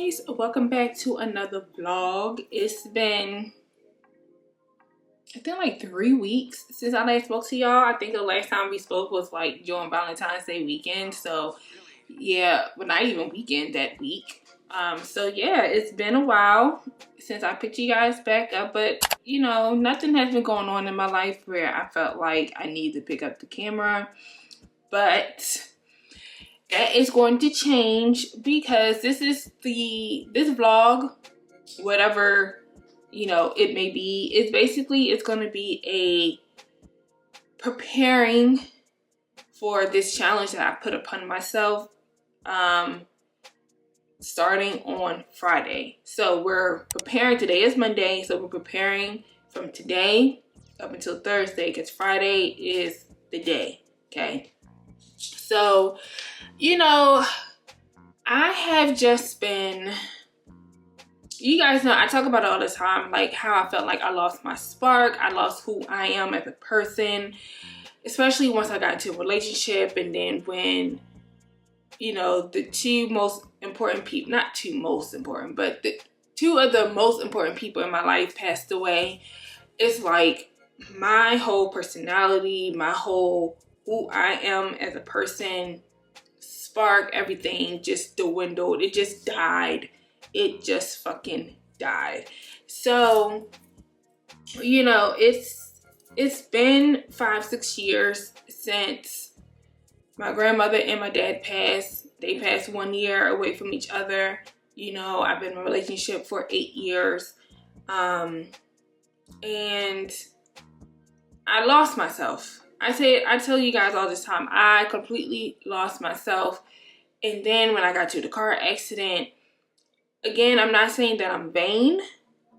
guys, welcome back to another vlog. It's been I think like 3 weeks since I last spoke to y'all. I think the last time we spoke was like during Valentine's Day weekend, so yeah, but not even weekend, that week. So yeah, it's been a while since I picked you guys back up, but you know, nothing has been going on in my life where I felt like I need to pick up the camera. But that is going to change because this vlog, whatever, you know, it may be, it's going to be a preparing for this challenge that I put upon myself starting on Friday. So we're preparing. Today is Monday, so we're preparing from today up until Thursday because Friday is the day. Okay, so you know, I have just been, you guys know I talk about it all the time, like how I felt like I lost my spark, I lost who I am as a person, especially once I got into a relationship. And then when, you know, the two most important people, not two most important, but the two of the most important people in my life passed away, it's like my whole personality, my whole who I am as a person, spark, everything just dwindled. It just died. It just fucking died. So, you know, it's been 5-6 years since my grandmother and my dad passed. They passed 1 year away from each other. You know, I've been in a relationship for 8 years. And I lost myself. I tell you guys all this time, I completely lost myself. And then when I got to the car accident, again, I'm not saying that I'm vain,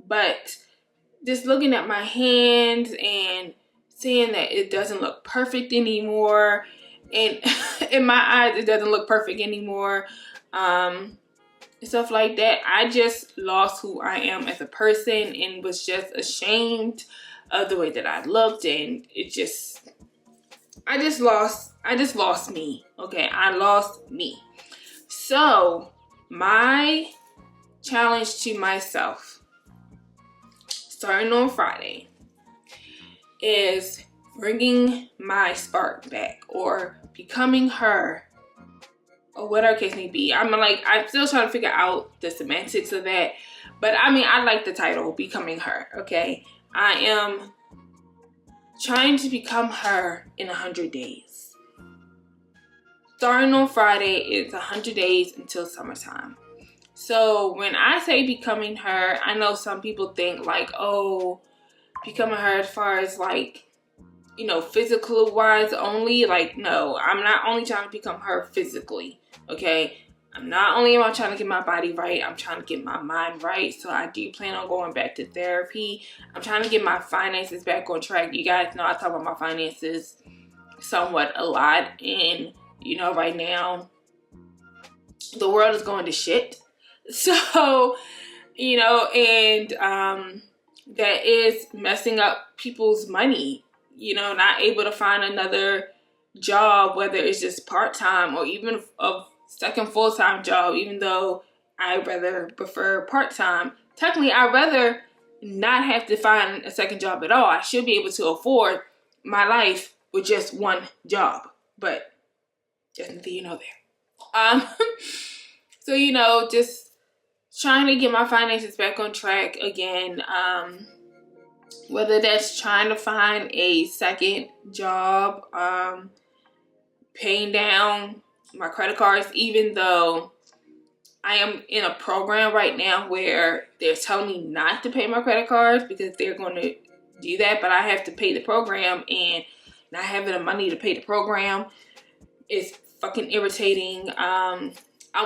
but just looking at my hands and seeing that it doesn't look perfect anymore. And in my eyes, it doesn't look perfect anymore. Stuff like that. I just lost who I am as a person and was just ashamed of the way that I looked. And I just lost me. Okay, I lost me. So my challenge to myself, starting on Friday, is bringing my spark back or becoming her, or whatever case may be. I'm still trying to figure out the semantics of that, but I mean, I like the title, Becoming Her. Okay, I am trying to become her in 100 days. Starting on Friday, it's 100 days until summertime. So when I say becoming her, I know some people think like, oh, becoming her as far as like, you know, physical wise only. Like, no, I'm not only trying to become her physically, okay? I'm not only am I trying to get my body right, I'm trying to get my mind right. So I do plan on going back to therapy. I'm trying to get my finances back on track. You guys know I talk about my finances somewhat a lot. And, you know, right now, the world is going to shit. So, you know, and that is messing up people's money. You know, not able to find another job, whether it's just part-time or even a second full-time job, even though I rather prefer part-time. Technically, I'd rather not have to find a second job at all. I should be able to afford my life with just one job, but just nothing, you know, there. So, you know, just trying to get my finances back on track again. Whether that's trying to find a second job, paying down my credit cards, even though I am in a program right now where they're telling me not to pay my credit cards because they're going to do that, but I have to pay the program, and not having the money to pay the program is fucking irritating. I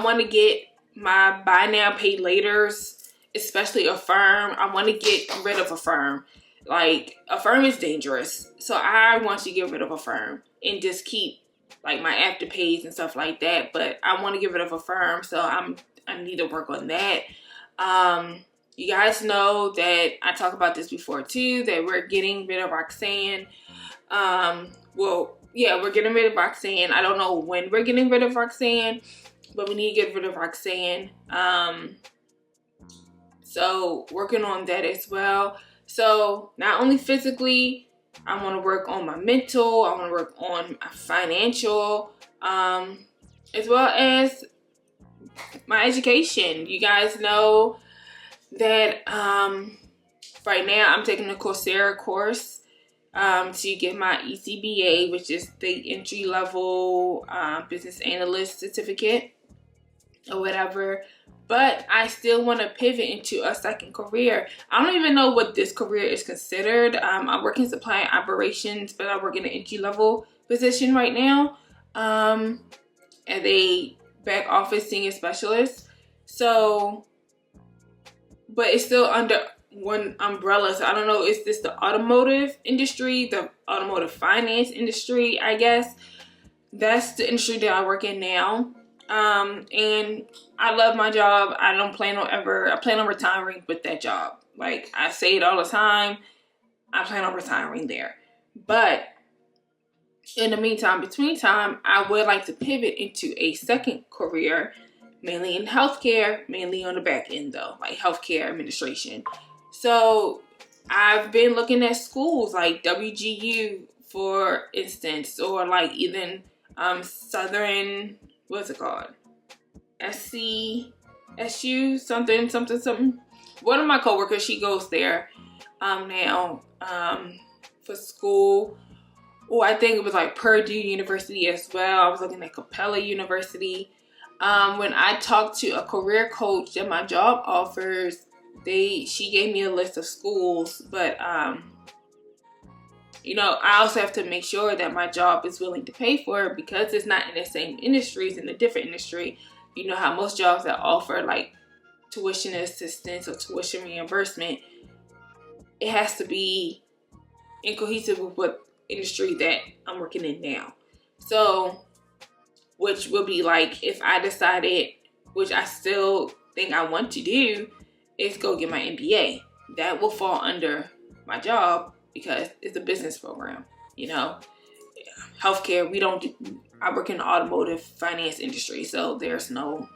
want to get my buy now, pay laters, especially Affirm. I want to get rid of Affirm. Like, Affirm is dangerous. So I want to get rid of Affirm and just keep like my Afterpays and stuff like that. But I want to get rid of Affirm, so I need to work on that. You guys know that I talked about this before too, that we're getting rid of Roxanne. Well, yeah, we're getting rid of Roxanne. I don't know when we're getting rid of Roxanne, but we need to get rid of Roxanne. So working on that as well. So not only physically, I want to work on my mental, I want to work on my financial, as well as my education. You guys know that right now I'm taking a Coursera course to get my ECBA, which is the entry-level business analyst certificate or whatever. But I still want to pivot into a second career. I don't even know what this career is considered. I work in supply and operations, but I work in an entry-level position right now as a back office senior specialist. So, but it's still under one umbrella. So I don't know, is this the automotive industry, the automotive finance industry, I guess. That's the industry that I work in now. And I love my job. I plan on retiring with that job. Like I say it all the time, I plan on retiring there. But in the meantime, between time, I would like to pivot into a second career, mainly in healthcare, mainly on the back end though, like healthcare administration. So I've been looking at schools like WGU, for instance, or like even Southern, what's it called? SU, something. One of my coworkers, she goes there now for school. Oh, I think it was like Purdue University as well. I was looking at Capella University. When I talked to a career coach that my job offers, she gave me a list of schools, but you know, I also have to make sure that my job is willing to pay for it because it's not in the same industry, it's in a different industry. You know how most jobs that offer like tuition assistance or tuition reimbursement, it has to be in cohesive with what industry that I'm working in now. So, which will be like if I decided, which I still think I want to do, is go get my MBA. That will fall under my job because it's a business program. You know, healthcare, I work in the automotive finance industry, so there's no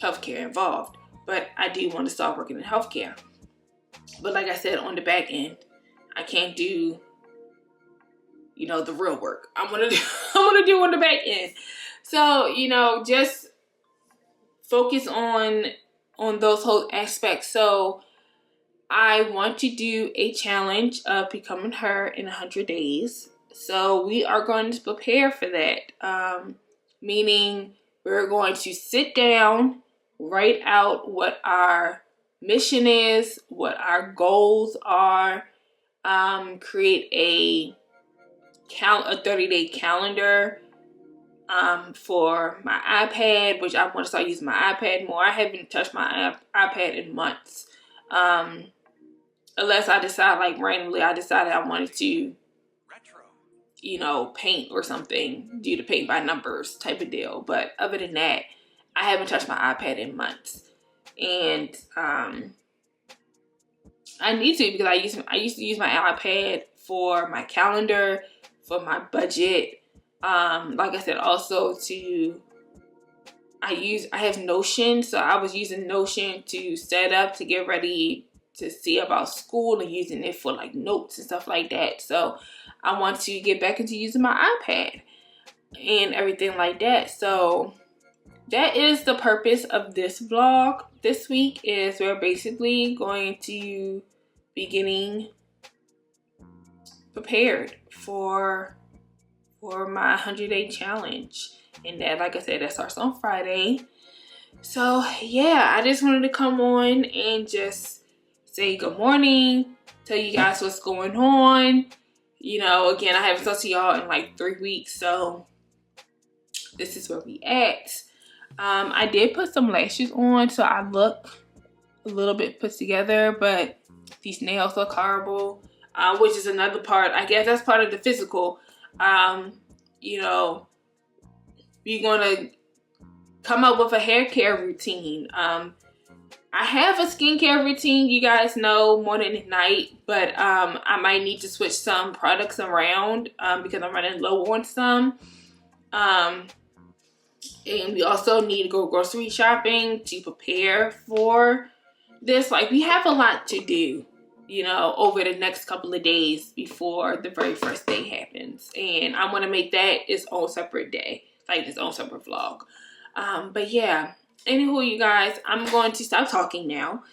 healthcare involved. But I do want to start working in healthcare. But like I said, on the back end, I can't do, you know, the real work. I'm gonna do on the back end. So, you know, just focus on those whole aspects. So I want to do a challenge of becoming her in 100 days. So we are going to prepare for that. Meaning we're going to sit down, write out what our mission is, what our goals are, create a 30-day calendar for my iPad, which I want to start using my iPad more. I haven't touched my iPad in months. Unless I decide, like randomly, I decided I wanted to, you know, paint or something, do the paint by numbers type of deal. But other than that, I haven't touched my iPad in months. And I need to, because I used to use my iPad for my calendar, for my budget. Like I said, also I have Notion, so I was using Notion to set up, to get ready to see about school, and using it for like notes and stuff like that. So I want to get back into using my iPad and everything like that. So that is the purpose of this vlog. This week is we're basically going to be getting prepared for my 100-day challenge. And that, like I said, that starts on Friday. So yeah, I just wanted to come on and just say good morning, tell you guys what's going on. You know, again, I haven't talked to y'all in like 3 weeks, so this is where we at. I did put some lashes on, so I look a little bit put together, but these nails look horrible, which is another part. I guess that's part of the physical. You know, we're gonna come up with a hair care routine. I have a skincare routine, you guys know, morning and night, but I might need to switch some products around because I'm running low on some. And we also need to go grocery shopping to prepare for this. Like, we have a lot to do, you know, over the next couple of days before the very first day happens. And I want to make that its own separate day, like its own separate vlog. But yeah, anywho, you guys, I'm going to stop talking now.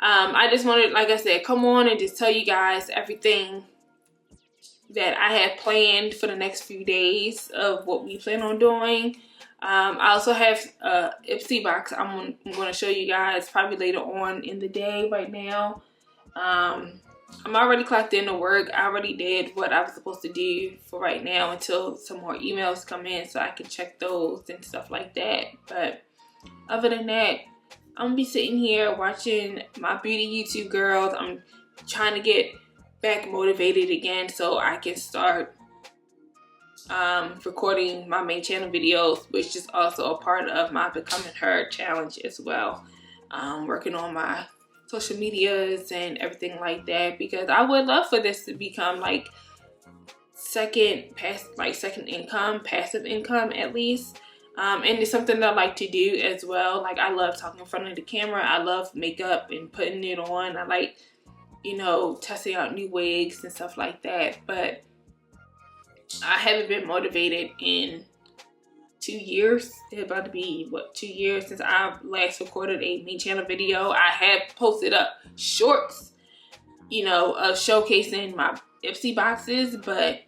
I just wanted, like I said, come on and just tell you guys everything that I have planned for the next few days of what we plan on doing. I also have a Ipsy box I'm going to show you guys probably later on in the day. Right now, I'm already clocked into work. I already did what I was supposed to do for right now until some more emails come in so I can check those and stuff like that. But other than that, I'm gonna be sitting here watching my beauty YouTube girls. I'm trying to get back motivated again so I can start recording my main channel videos, which is also a part of my Becoming Her challenge as well. Working on my social medias and everything like that, because I would love for this to become like second income, passive income at least. And it's something that I like to do as well. Like, I love talking in front of the camera. I love makeup and putting it on. I like, you know, testing out new wigs and stuff like that. But I haven't been motivated in 2 years. It's about to be, what, 2 years since I last recorded a main channel video. I have posted up shorts, you know, of showcasing my Ipsy boxes, but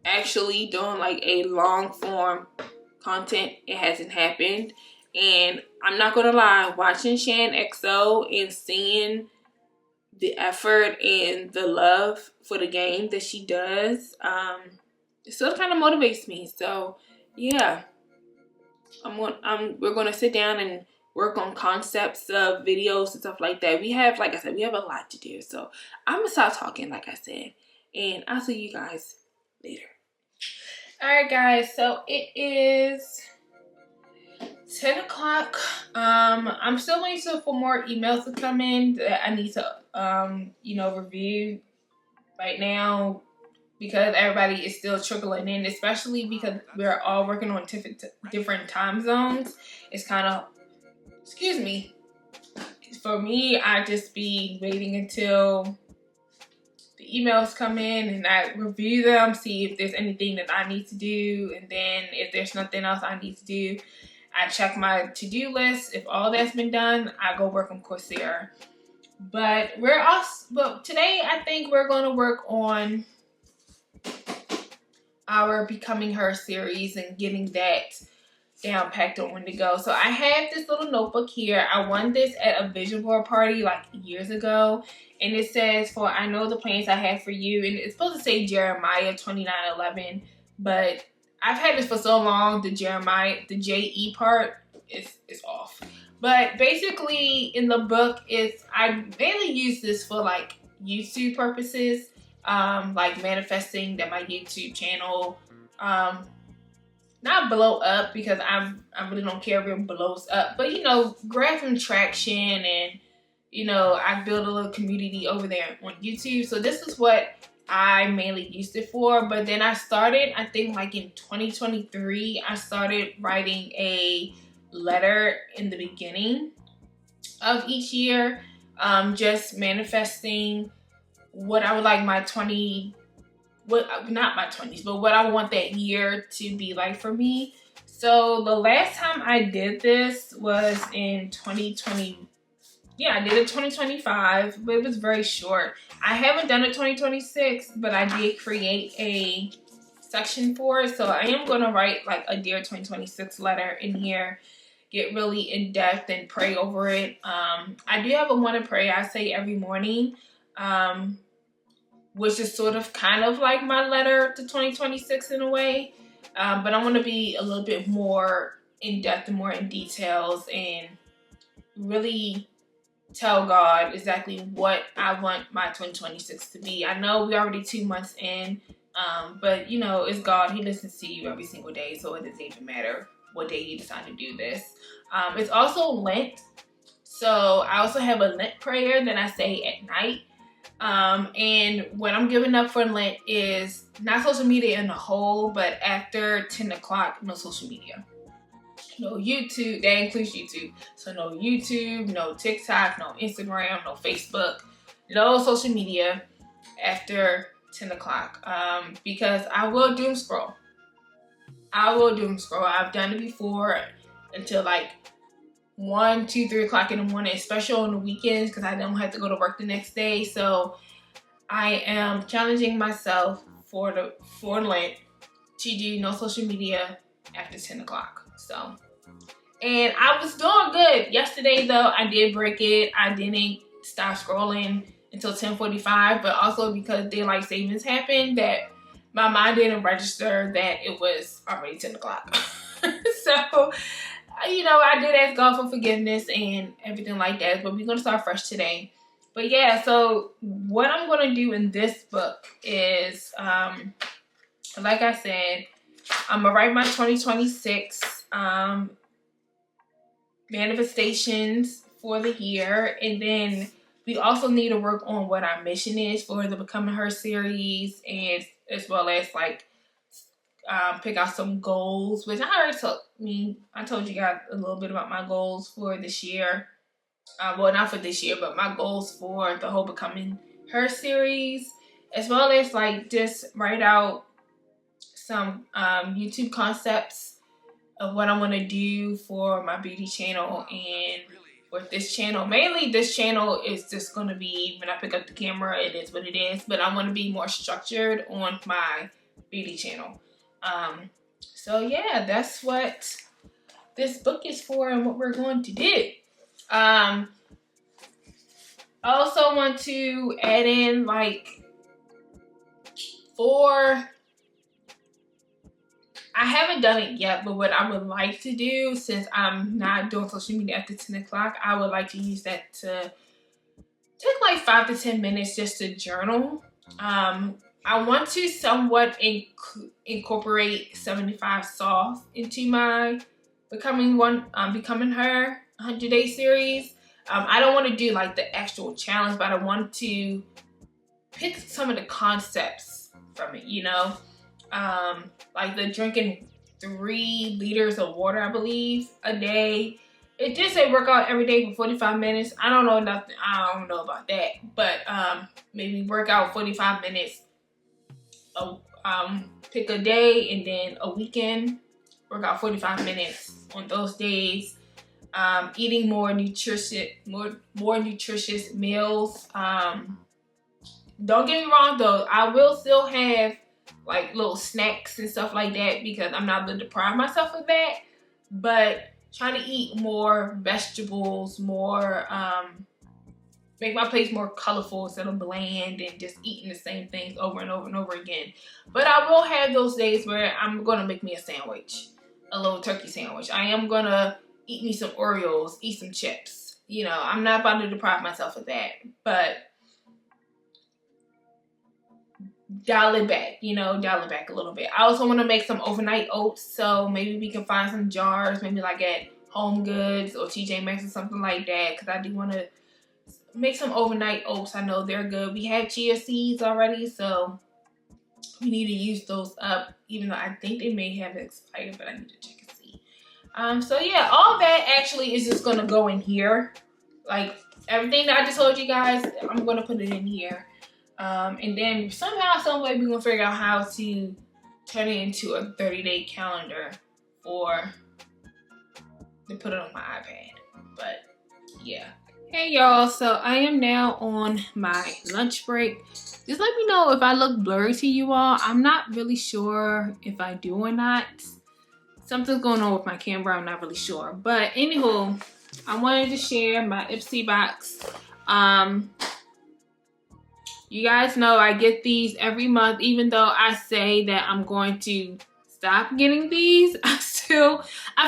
actually doing like a long form content, it hasn't happened. And I'm not gonna lie, watching Shan XO and seeing the effort and the love for the game that she does, it still kind of motivates me. So yeah, we're gonna sit down and work on concepts of videos and stuff like that. We have, like I said, we have a lot to do. So I'm gonna stop talking, like I said, and I'll see you guys later. Alright guys, so it is 10 o'clock. I'm still waiting for more emails to come in that I need to, you know, review right now, because everybody is still trickling in, especially because we're all working on different time zones. It's kind of, excuse me, for me, I just be waiting until the emails come in and I review them, see if there's anything that I need to do, and then if there's nothing else I need to do, I check my to-do list. If all that's been done, I go work on Coursera. But today I think we're going to work on our Becoming Her series and getting that down packed on when to go. So I have this little notebook here. I won this at a vision board party like years ago, and it says, "For I know the plans I have for you," and it's supposed to say Jeremiah 29:11, but I've had this for so long, the JE part is off. But basically in the book, I mainly use this for like YouTube purposes, like manifesting that my YouTube channel not blow up, because I really don't care if it blows up, but you know, grab some traction, and you know, I build a little community over there on YouTube. So this is what I mainly used it for. But then I started, I think like in 2023, I started writing a letter in the beginning of each year, just manifesting what I would like my 20s, not my 20s, but what I want that year to be like for me. So the last time I did this was in 2020. Yeah, I did it 2025, but it was very short. I haven't done it 2026, but I did create a section for it. So I am going to write like a Dear 2026 letter in here, get really in depth and pray over it. I do have a morning prayer I say every morning, which is sort of kind of like my letter to 2026 in a way. But I want to be a little bit more in depth and more in details and really tell God exactly what I want my 2026 to be. I know we're already 2 months in, but you know, it's God. He listens to you every single day, so it doesn't even matter what day you decide to do this. It's also Lent, so I also have a Lent prayer that I say at night. And what I'm giving up for Lent is not social media in the whole, but after 10 o'clock, no social media. no YouTube. That includes YouTube. So no YouTube, no TikTok, no Instagram, no Facebook, no social media after 10 o'clock. Because I will doom scroll. I've done it before until like 1, 2, 3 o'clock in the morning, especially on the weekends because I don't have to go to work the next day. So I am challenging myself for Lent to do no social media after 10 o'clock. So, and I was doing good. Yesterday though, I did break it. I didn't stop scrolling until 10:45, but also because daylight savings happened, that my mind didn't register that it was already 10 o'clock. So, you know, I did ask God for forgiveness and everything like that, but we're going to start fresh today. But yeah, so what I'm going to do in this book is, like I said, I'm going to write my 2026 manifestations for the year. And then we also need to work on what our mission is for the Becoming Her series, and as well as like pick out some goals, which I told you guys a little bit about my goals for this year. Well, not for this year, but my goals for the whole Becoming Her series, as well as like just write out some YouTube concepts of what I want to do for my beauty channel and with this channel. Mainly this channel is just going to be, when I pick up the camera, it is what it is, but I want to be more structured on my beauty channel. So yeah, that's what this book is for and what we're going to do. I also want to add in like I haven't done it yet, but what I would like to do, since I'm not doing social media after 10 o'clock, I would like to use that to take like 5 to 10 minutes just to journal. I want to somewhat incorporate 75 Soft into my Becoming Her 100-day series. I don't want to do like the actual challenge, but I want to pick some of the concepts from it, you know? Like the drinking 3 liters of water, I believe, a day. It did say work out every day for 45 minutes. I don't know about that, but maybe work out 45 minutes. Pick a day, and then a weekend work out 45 minutes on those days. Eating more nutritious meals. Don't get me wrong though, I will still have like little snacks and stuff like that because I'm not going to deprive myself of that. But trying to eat more vegetables, more make my plates more colorful instead of bland and just eating the same things over and over and over again. But I will have those days where I'm going to make me a sandwich, a little turkey sandwich. I am going to eat me some Oreos, eat some chips. You know, I'm not about to deprive myself of that, but dial it back a little bit. I also want to make some overnight oats, so maybe we can find some jars, maybe like at Home Goods or TJ Maxx or something like that, because I do want to make some overnight oats. I know they're good. We have chia seeds already, so we need to use those up, even though I think they may have expired, but I need to check and see. So yeah, all that actually is just gonna go in here. Like everything that I just told you guys, I'm gonna put it in here. And then somehow, some way, we're gonna figure out how to turn it into a 30-day calendar to put it on my iPad. But yeah. Hey y'all, so I am now on my lunch break. Just let me know if I look blurry to you all. I'm not really sure if I do or not. Something's going on with my camera, I'm not really sure. But anywho, I wanted to share my Ipsy box. You guys know I get these every month, even though I say that I'm going to stop getting these. I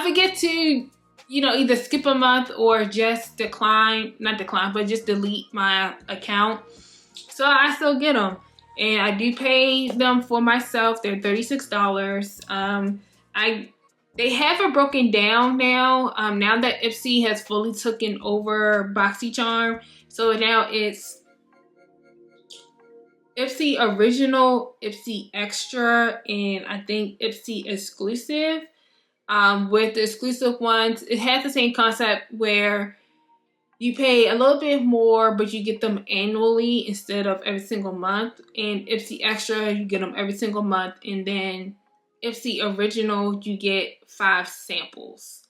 forget to, either skip a month or just just delete my account. So I still get them. And I do pay them for myself. They're $36. They have it broken down now. Now that Ipsy has fully taken over BoxyCharm. So now it's Ipsy Original, Ipsy Extra, and I think Ipsy Exclusive. With the exclusive ones, it has the same concept where you pay a little bit more, but you get them annually instead of every single month. And Ipsy Extra, you get them every single month. And then Ipsy Original, you get 5 samples.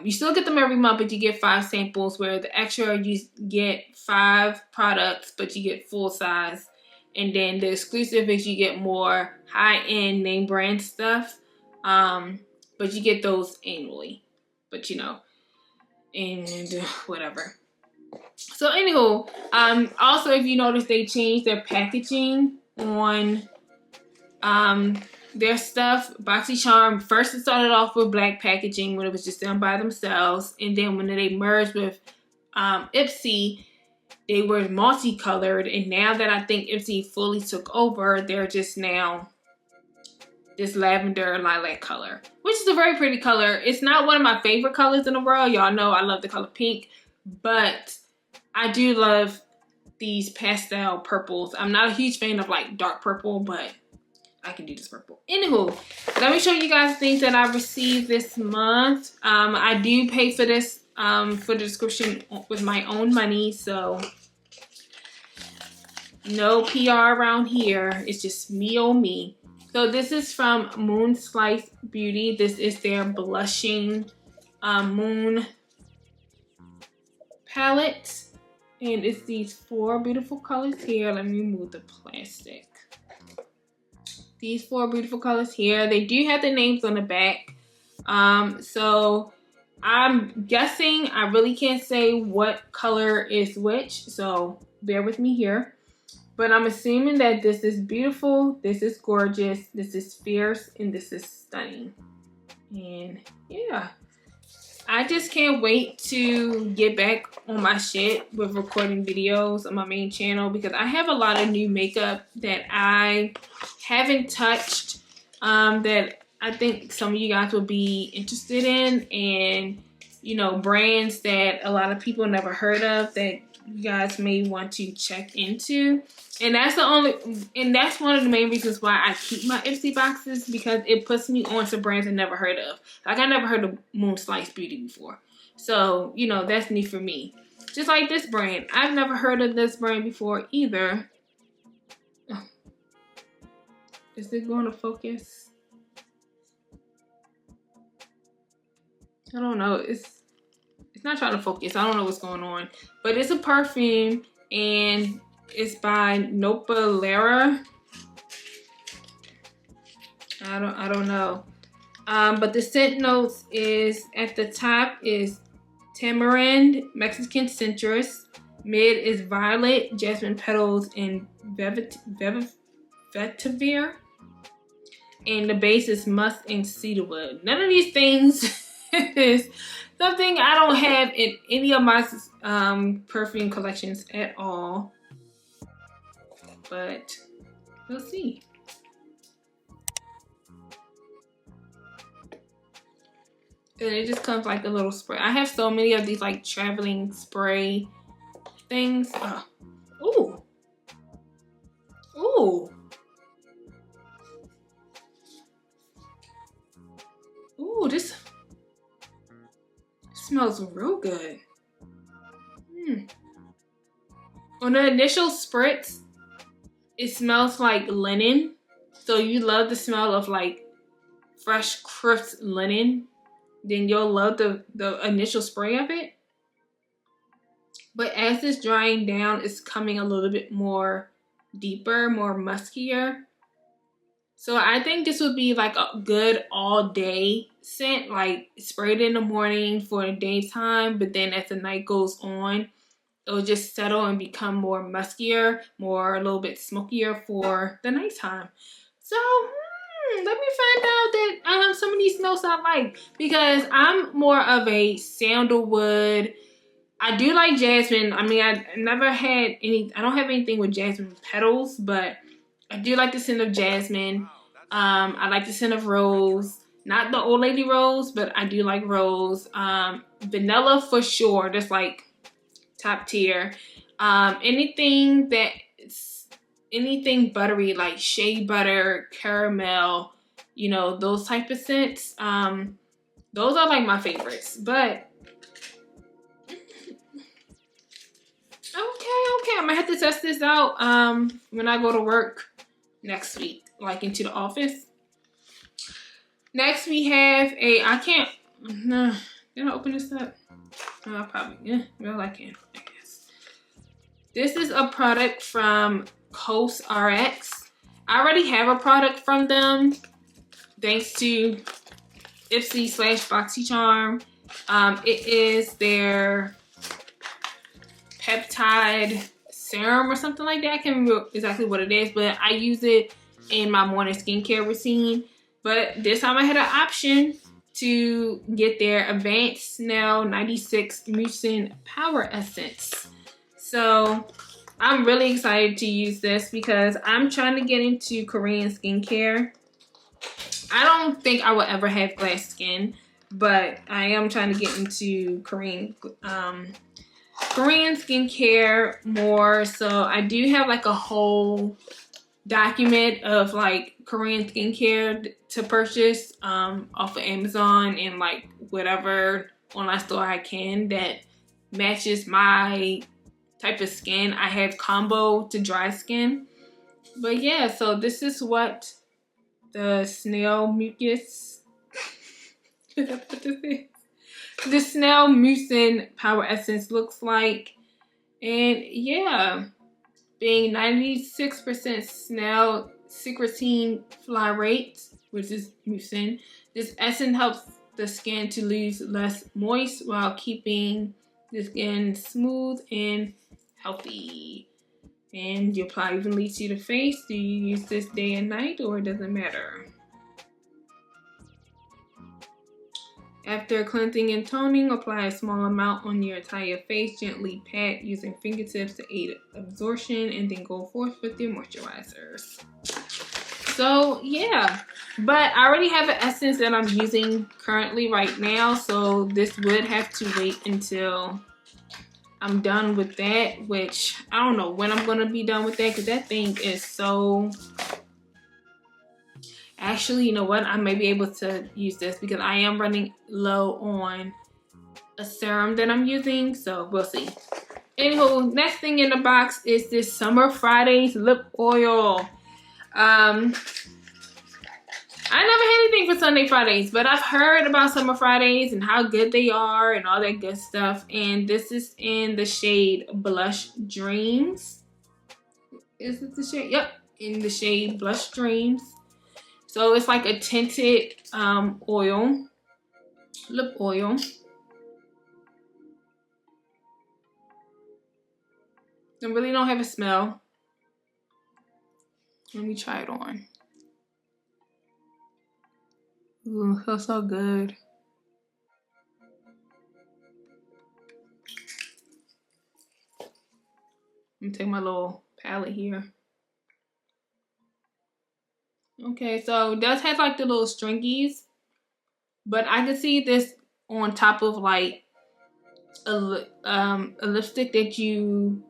You still get them every month, but you get 5 samples, where the Extra, you get 5 products, but you get full size. And then the exclusive is you get more high-end name brand stuff, but you get those annually. But you know, and whatever. So anywho, also if you notice, they changed their packaging on their stuff. BoxyCharm, first it started off with black packaging when it was just done by themselves, and then when they merged with Ipsy, they were multicolored, and now that I think Ipsy fully took over, they're just now this lavender lilac color, which is a very pretty color. It's not one of my favorite colors in the world. Y'all know I love the color pink, but I do love these pastel purples. I'm not a huge fan of like dark purple, but I can do this purple. Anywho, let me show you guys things that I received this month. I do pay for this for the description with my own money, so no PR around here. It's just me on me. So this is from Moon Slice Beauty. This is their blushing moon palette, and it's these 4 beautiful colors here. Let me remove the plastic. These 4 beautiful colors here. They do have the names on the back. So I'm guessing, I really can't say what color is which, so bear with me here. But I'm assuming that this is beautiful, this is gorgeous, this is fierce, and this is stunning. And yeah, I just can't wait to get back on my shit with recording videos on my main channel, because I have a lot of new makeup that I haven't touched, that I think some of you guys will be interested in, and you know, brands that a lot of people never heard of that you guys may want to check into. And that's one of the main reasons why I keep my Ipsy boxes, because it puts me on to brands I never heard of. Like, I never heard of Moon Slice Beauty before. So, you know, that's new for me. Just like this brand. I've never heard of this brand before either. Oh. Is it going to focus? I don't know. It's not trying to focus. I don't know what's going on. But it's a perfume, and it's by Nopalera. I don't know. But the scent notes is, at the top is tamarind, Mexican citrus. Mid is violet, jasmine petals, and vetiver. And the base is musk and cedarwood. None of these things is something I don't have in any of my perfume collections at all. But we'll see. And it just comes like a little spray. I have so many of these like traveling spray things. Ooh. Ooh. Ooh, this smells real good. On the initial spritz, it smells like linen. So you love the smell of like fresh, crisp linen. Then you'll love the initial spray of it. But as it's drying down, it's coming a little bit more deeper, more muskier. So I think this would be like a good all day scent, like sprayed in the morning for the daytime, but then as the night goes on, it'll just settle and become more muskier, a little bit smokier for the nighttime. So let me find out that some of these smells I like, because I'm more of a sandalwood. I do like jasmine. I mean, I never had any, I don't have anything with jasmine petals, but I do like the scent of jasmine. I like the scent of rose. Not the old lady rose, but I do like rose. Vanilla for sure. That's like top tier. Anything buttery, like shea butter, caramel, you know, those type of scents. Those are like my favorites. But okay, I'm gonna have to test this out when I go to work next week, like into the office. Next we have a, can I open this up? Probably, yeah, well I can, I guess. This is a product from Coast RX. I already have a product from them, thanks to Ipsy/BoxyCharm. It is their peptide serum or something like that. I can't remember exactly what it is, but I use it in my morning skincare routine. But this time I had an option to get their Advanced Snail 96 Mucin Power Essence. So I'm really excited to use this because I'm trying to get into Korean skincare. I don't think I will ever have glass skin, but I am trying to get into Korean skincare more. So I do have like a whole document of like Korean skincare to purchase off of Amazon and like whatever online store I can that matches my type of skin. I have combo to dry skin. But yeah, so this is what the snail mucus the snail mucin power essence looks like. And yeah, being 96% snail secretine fly rate, which is mucin, this essence helps the skin to lose less moist while keeping the skin smooth and healthy. And you apply evenly to the face. Do you use this day and night, or does it matter? After cleansing and toning, apply a small amount on your entire face. Gently pat using fingertips to aid absorption, and then go forth with your moisturizers. So yeah, but I already have an essence that I'm using currently right now, so this would have to wait until I'm done with that, which I don't know when I'm gonna be done with that because that thing is so... Actually, you know what? I may be able to use this because I am running low on a serum that I'm using, so we'll see. Anywho, next thing in the box is this Summer Fridays lip oil. I never had anything for Sunday Fridays, but I've heard about Summer Fridays and how good they are and all that good stuff. And this is in the shade Blush Dreams. Is it the shade? Yep, in the shade Blush Dreams. So it's like a tinted oil, lip oil. I really don't have a smell. Let me try it on. Ooh, it feels so good. Let me take my little palette here. Okay, so it does have like the little stringies, but I can see this on top of like a lipstick that you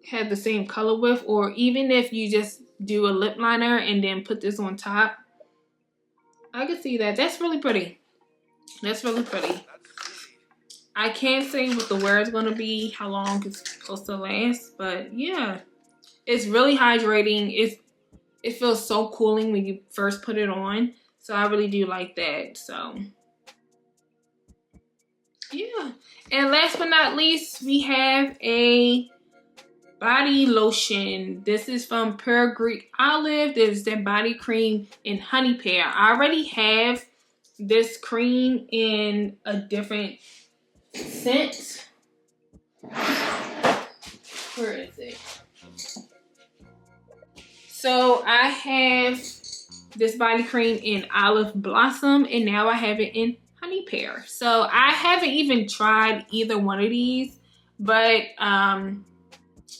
have the same color with, or even if you just do a lip liner and then put this on top. I can see that. That's really pretty. That's really pretty. I can't say what the wear is going to be, how long it's supposed to last, but yeah, it's really hydrating. It feels so cooling when you first put it on. So I really do like that. So yeah. And last but not least, we have a body lotion. This is from Pure Greek Olive. This is their body cream in honey pear. I already have this cream in a different scent. Where is it? So I have this body cream in Olive Blossom, and now I have it in Honey Pear. So I haven't even tried either one of these, but I'm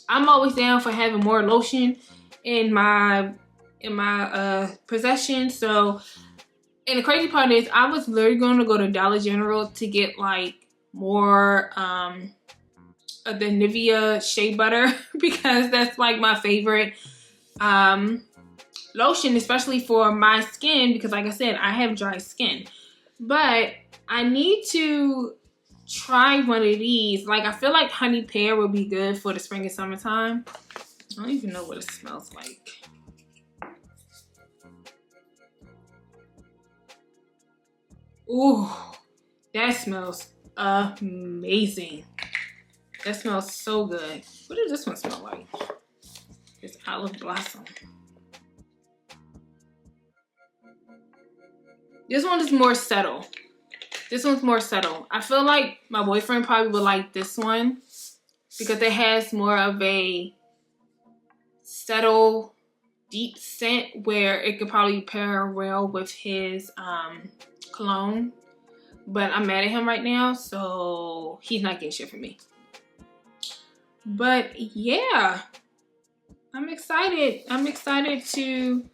always down for having more lotion in my possession. So, and the crazy part is I was literally going to go to Dollar General to get like more of the Nivea Shea Butter because that's like my favorite lotion, especially for my skin, because like I said, I have dry skin. But I need to try one of these. Like, I feel like honey pear would be good for the spring and summertime. I don't even know what it smells like. Ooh, that smells amazing. That smells so good. What does this one smell like? It's Olive Blossom. This one is more subtle. This one's more subtle. I feel like my boyfriend probably would like this one because it has more of a subtle, deep scent where it could probably pair well with his cologne. But I'm mad at him right now, so he's not getting shit from me. But yeah, I'm excited. I'm excited to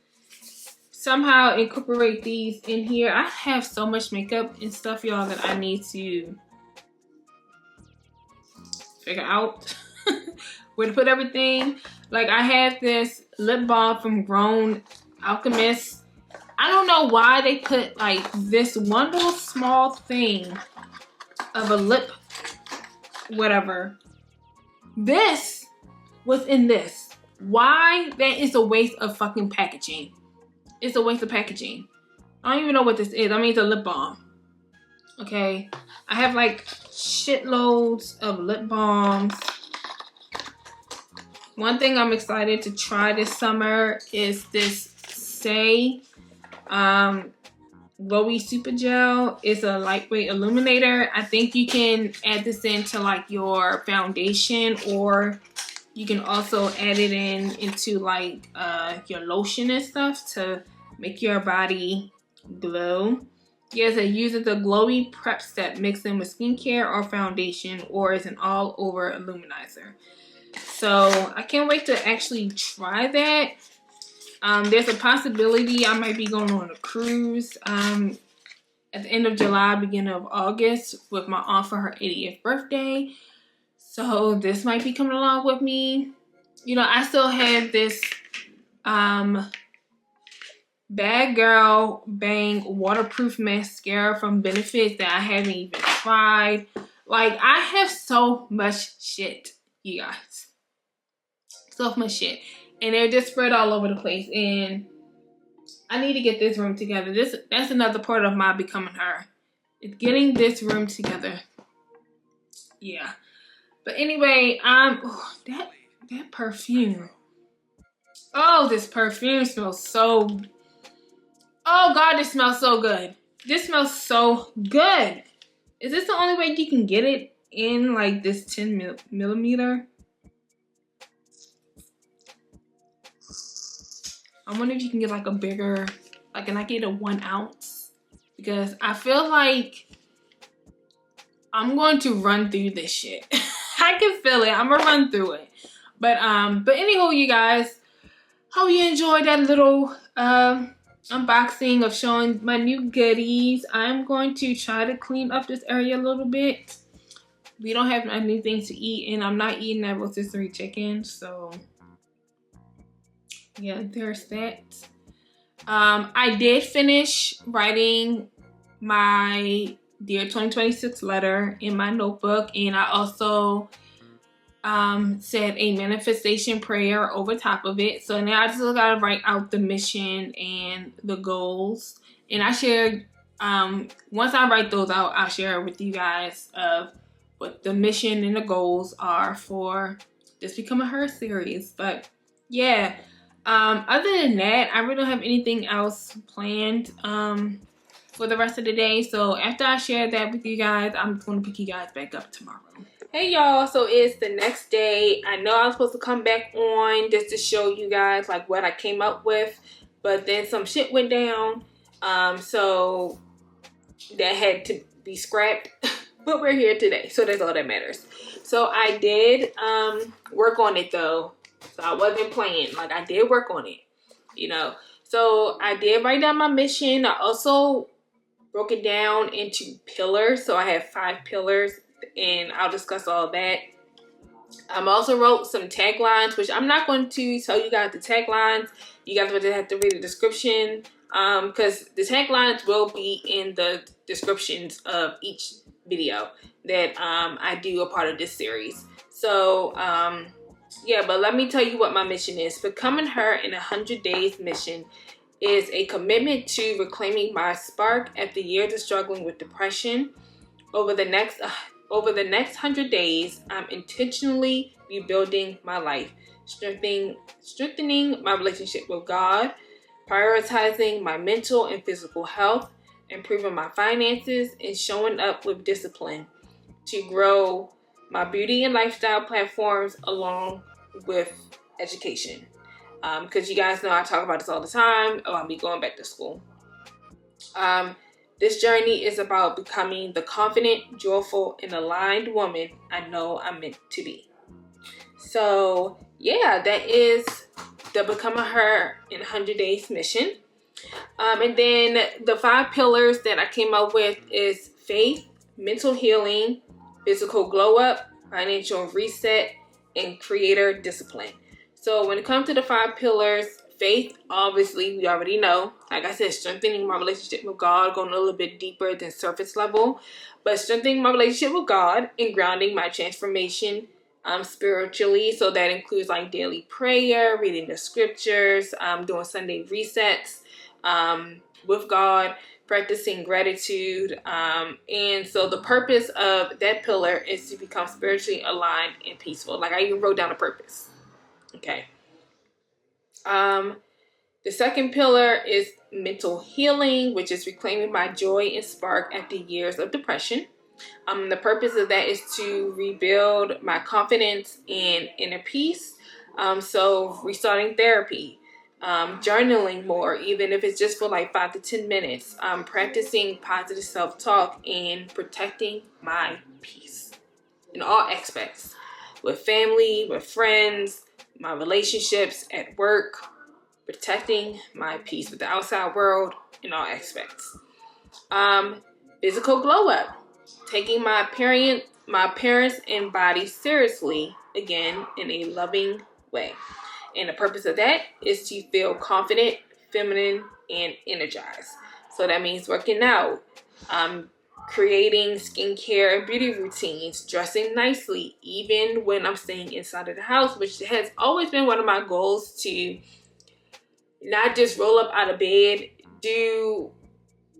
somehow incorporate these in here. I have so much makeup and stuff, y'all, that I need to figure out where to put everything. Like, I have this lip balm from Grown Alchemist. I don't know why they put like this one little small thing of a lip whatever. This was in this. Why? That is a waste of fucking packaging. It's a waste of packaging. I don't even know what this is. I mean, it's a lip balm. Okay. I have like shitloads of lip balms. One thing I'm excited to try this summer is this Say Glowy Super Gel. It's a lightweight illuminator. I think you can add this into like your foundation, or you can also add it into like your lotion and stuff to make your body glow. Yes, it uses a glowy prep step mixed in with skincare or foundation, or is an all-over illuminizer. So I can't wait to actually try that. There's a possibility I might be going on a cruise at the end of July, beginning of August with my aunt for her 80th birthday. So this might be coming along with me. You know, I still have this Bad Girl Bang waterproof mascara from Benefit that I haven't even tried. Like, I have so much shit, you guys. So much shit. And they're just spread all over the place. And I need to get this room together. That's another part of my becoming her. It's getting this room together. Yeah. But anyway, that perfume. Oh, this perfume smells so... Oh God, this smells so good. This smells so good. Is this the only way you can get it in like this 10 millimeter? I wonder if you can get like a bigger, like, can I get a 1 ounce? Because I feel like I'm going to run through this shit. I can feel it. I'm gonna run through it. But anywho, you guys, hope you enjoyed that little unboxing of showing my new goodies. I'm going to try to clean up this area a little bit. We don't have anything to eat, and I'm not eating that rotisserie chicken, so yeah, there's that. I did finish writing my Dear 2026 letter in my notebook, and I also said a manifestation prayer over top of it. So now I just gotta write out the mission and the goals, and I shared once I write those out, I'll share with you guys of what the mission and the goals are for this Become a Her series. But yeah, other than that, I really don't have anything else planned for the rest of the day. So after I share that with you guys, I'm going to pick you guys back up tomorrow. Hey y'all, so it's the next day. I know I was supposed to come back on just to show you guys like what I came up with, but then some shit went down, so that had to be scrapped. But we're here today, so that's all that matters. So I did work on it though, so I wasn't playing. Like, I did work on it, you know. So I did write down my mission. I also broke it down into pillars. So I have 5 pillars, and I'll discuss all that I also wrote some taglines, which I'm not going to tell you guys the taglines. You guys will just have to read the description, because the taglines will be in the descriptions of each video that I do a part of this series. So yeah, but let me tell you what my mission is. Becoming Her in 100 Days mission is a commitment to reclaiming my spark after years of struggling with depression. Over the next 100 days, I'm intentionally rebuilding my life, strengthening my relationship with God, prioritizing my mental and physical health, improving my finances, and showing up with discipline to grow my beauty and lifestyle platforms along with education. Because you guys know I talk about this all the time about me going back to school. This journey is about becoming the confident, joyful, and aligned woman I know I'm meant to be. So yeah, that is the Becoming Her in 100 Days mission. And then the 5 pillars that I came up with is faith, mental healing, physical glow up, financial reset, and creator discipline. So when it comes to the 5 pillars, faith, obviously, we already know. Like I said, strengthening my relationship with God, going a little bit deeper than surface level. But strengthening my relationship with God and grounding my transformation spiritually. So that includes like daily prayer, reading the scriptures, doing Sunday resets with God, practicing gratitude. And so the purpose of that pillar is to become spiritually aligned and peaceful. Like I even wrote down a purpose. Okay. The second pillar is mental healing, which is reclaiming my joy and spark after years of depression. The purpose of that is to rebuild my confidence and inner peace. So restarting therapy, journaling more, even if it's just for like 5 to 10 minutes, practicing positive self-talk, and protecting my peace in all aspects, with family, with friends, my relationships at work, protecting my peace with the outside world in all aspects. Physical glow up, taking my appearance and body seriously, again, in a loving way. And the purpose of that is to feel confident, feminine, and energized. So that means working out, creating skincare and beauty routines, dressing nicely, even when I'm staying inside of the house, which has always been one of my goals, to not just roll up out of bed, do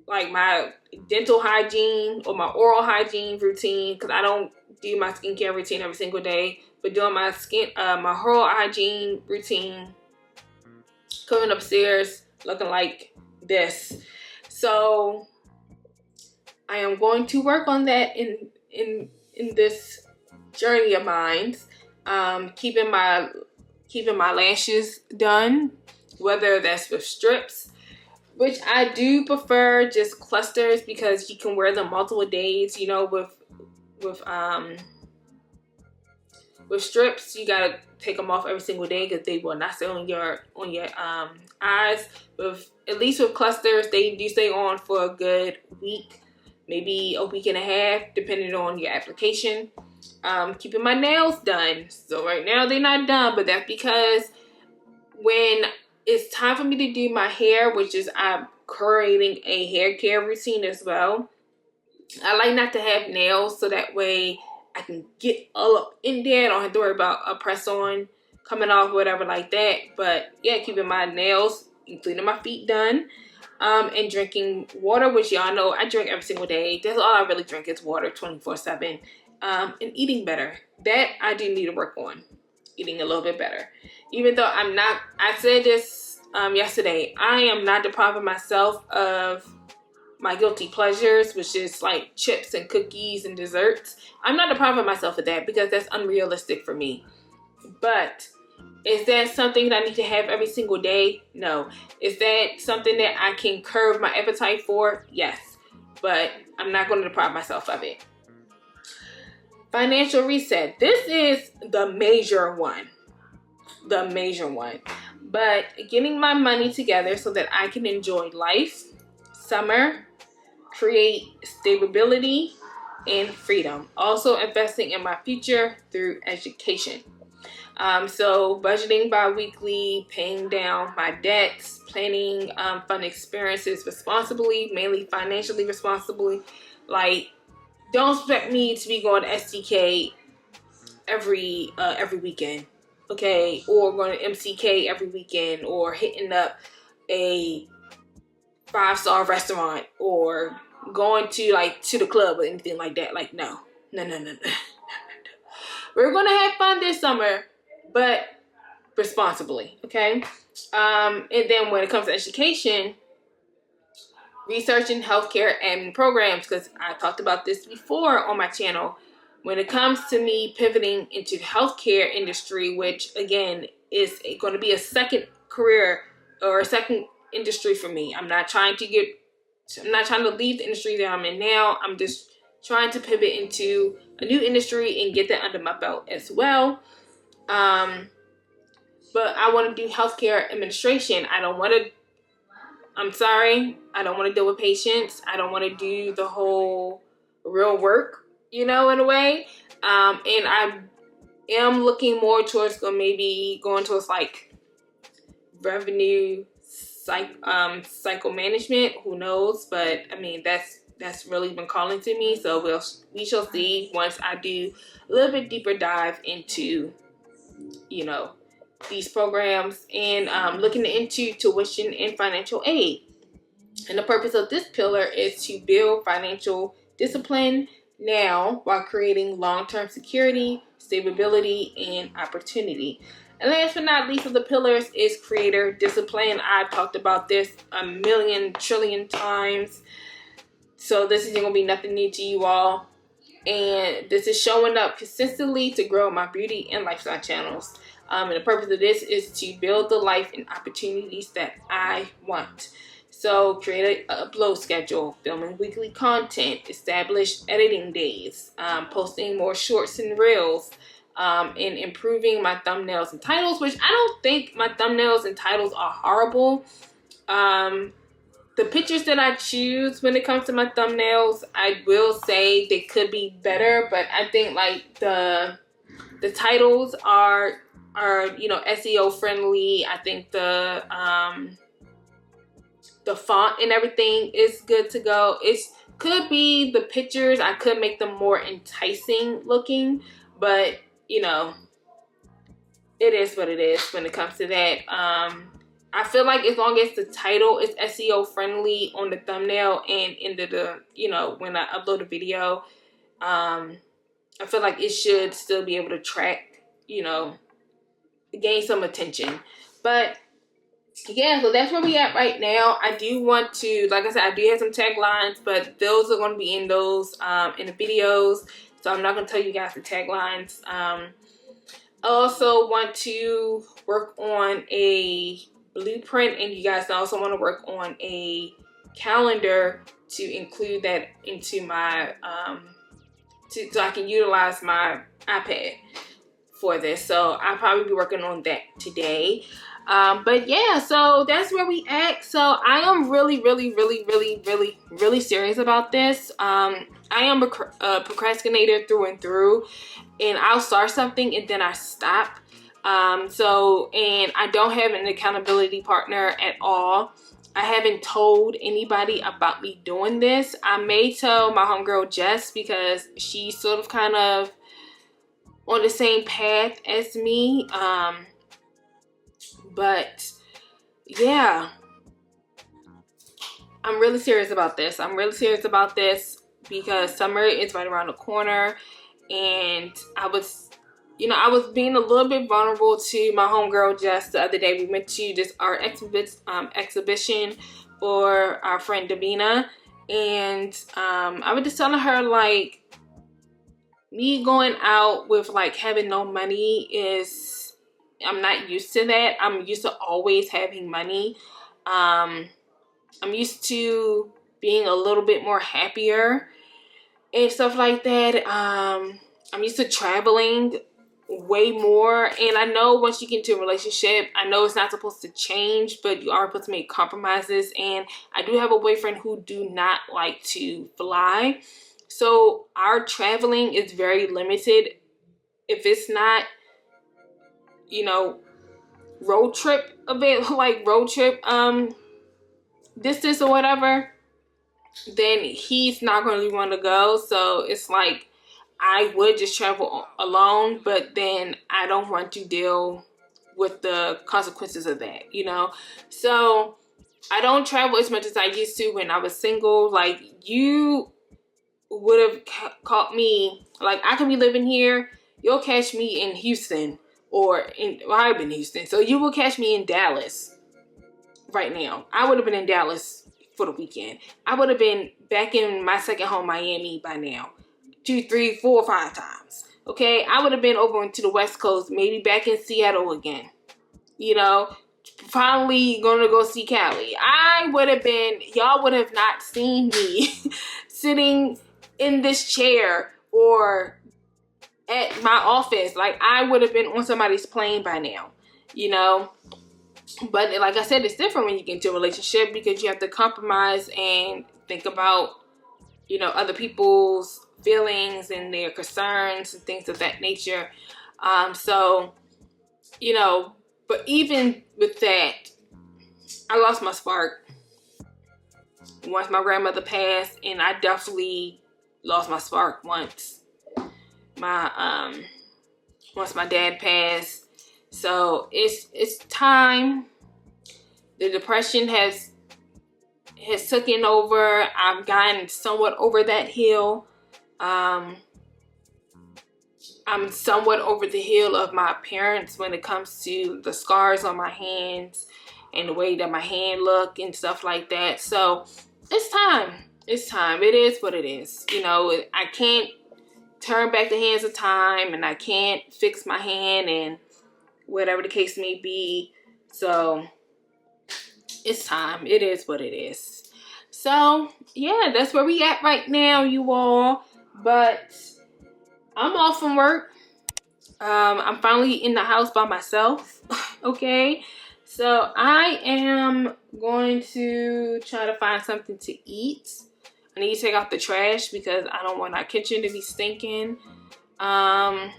like my dental hygiene or my oral hygiene routine, because I don't do my skincare routine every single day, but doing my my oral hygiene routine, coming upstairs looking like this. So I am going to work on that in this journey of mine. Keeping my lashes done, whether that's with strips, which I do prefer just clusters because you can wear them multiple days. You know, with strips, you gotta take them off every single day because they will not stay on your eyes. At least with clusters, they do stay on for a good week, maybe a week and a half, depending on your application. Keeping my nails done. So right now they're not done, but that's because when it's time for me to do my hair, which is I'm creating a hair care routine as well, I like not to have nails, so that way I can get all up in there. I don't have to worry about a press on coming off, whatever like that. But yeah, keeping my nails, including my feet, done. And drinking water, which y'all know I drink every single day. That's all I really drink is water 24/7. And eating better. That I do need to work on. Eating a little bit better. Even though I said this yesterday, I am not depriving myself of my guilty pleasures, which is like chips and cookies and desserts. I'm not depriving myself of that because that's unrealistic for me. But is that something that I need to have every single day? No. Is that something that I can curb my appetite for? Yes. But I'm not going to deprive myself of it. Financial reset. This is the major one. The major one. But getting my money together so that I can enjoy life, summer, create stability, and freedom. Also investing in my future through education. So budgeting bi-weekly, paying down my debts, planning fun experiences responsibly, mainly financially responsibly. Like, don't expect me to be going to SDK every weekend, okay, or going to MCK every weekend, or hitting up a 5-star restaurant, or going to the club or anything like that. Like, no. We're gonna have fun this summer, but responsibly, okay? And then when it comes to education, researching healthcare and programs, because I talked about this before on my channel. When it comes to me pivoting into the healthcare industry, which again is going to be a second career or a second industry for me. I'm not trying to leave the industry that I'm in now. I'm just trying to pivot into a new industry and get that under my belt as well. But I want to do healthcare administration. I don't want to deal with patients. I don't want to do the whole real work, in a way. And I am looking more towards maybe going towards like revenue, cycle management. Who knows? But I mean, that's really been calling to me. So we shall see once I do a little bit deeper dive into, these programs, and looking into tuition and financial aid. And the purpose of this pillar is to build financial discipline now while creating long-term security, stability, and opportunity. And last but not least of the pillars is creator discipline. I've talked about this a million trillion times, so this isn't going to be nothing new to you all. And this is showing up consistently to grow my beauty and lifestyle channels. And the purpose of this is to build the life and opportunities that I want. So create a upload schedule, filming weekly content, establish editing days, posting more shorts and reels, and improving my thumbnails and titles, which I don't think my thumbnails and titles are horrible. The pictures that I choose when it comes to my thumbnails, I will say they could be better, but I think like the titles are SEO friendly. I think the font and everything is good to go. It could be the pictures. I could make them more enticing looking, but it is what it is when it comes to that. I feel like as long as the title is SEO friendly on the thumbnail and into the, when I upload a video, I feel like it should still be able to track, gain some attention. But yeah, so that's where we at right now. I do want to, like I said, I do have some taglines, but those are going to be in those in the videos. So I'm not going to tell you guys the taglines. I also want to work on a blueprint, and you guys also want to work on a calendar to include that into my so I can utilize my iPad for this. So I'll probably be working on that today. But yeah, so that's where we at. So I am really serious about this. I am a procrastinator through and through, and I'll start something and then I stop. And I don't have an accountability partner at all. I haven't told anybody about me doing this. I may tell my homegirl Jess, because she's sort of kind of on the same path as me. But yeah, I'm really serious about this. I'm really serious about this because summer is right around the corner, and I was being a little bit vulnerable to my homegirl Jess the other day. We went to this art exhibition for our friend Davina, and I was just telling her, like, me going out with like having no money is, I'm not used to that. I'm used to always having money. I'm used to being a little bit more happier and stuff like that. I'm used to traveling way more. And I know once you get into a relationship, I know it's not supposed to change, but you are supposed to make compromises. And I do have a boyfriend who do not like to fly. So our traveling is very limited. If it's not, you know, road trip distance or whatever, then he's not going to want to go. So it's like I would just travel alone, but then I don't want to deal with the consequences of that, you know? So I don't travel as much as I used to when I was single. Like, you would have caught me, like, I could be living here, you'll catch me in Houston, I've been in Houston, so you will catch me in Dallas right now. I would have been in Dallas for the weekend. I would have been back in my second home, Miami, by now. 2, 3, 4, 5 times. Okay, I would have been over into the West Coast, maybe back in Seattle again. You know, finally gonna go see Cali. Y'all would have not seen me sitting in this chair or at my office. Like, I would have been on somebody's plane by now, you know. But like I said, it's different when you get into a relationship because you have to compromise and think about, you know, other people's feelings and their concerns and things of that nature. So, you know, but even with that, I lost my spark once my grandmother passed, and I definitely lost my spark once my dad passed. So it's time. The depression has taken over. I've gotten somewhat over that hill. I'm somewhat over the hill of my parents when it comes to the scars on my hands and the way that my hand look and stuff like that. So it's time. It's time. It is what it is. You know, I can't turn back the hands of time, and I can't fix my hand, and whatever the case may be. So it's time. It is what it is. So yeah, that's where we at right now, you all. But I'm off from work. I'm finally in the house by myself. Okay, so I am going to try to find something to eat. I need to take out the trash because I don't want our kitchen to be stinking. I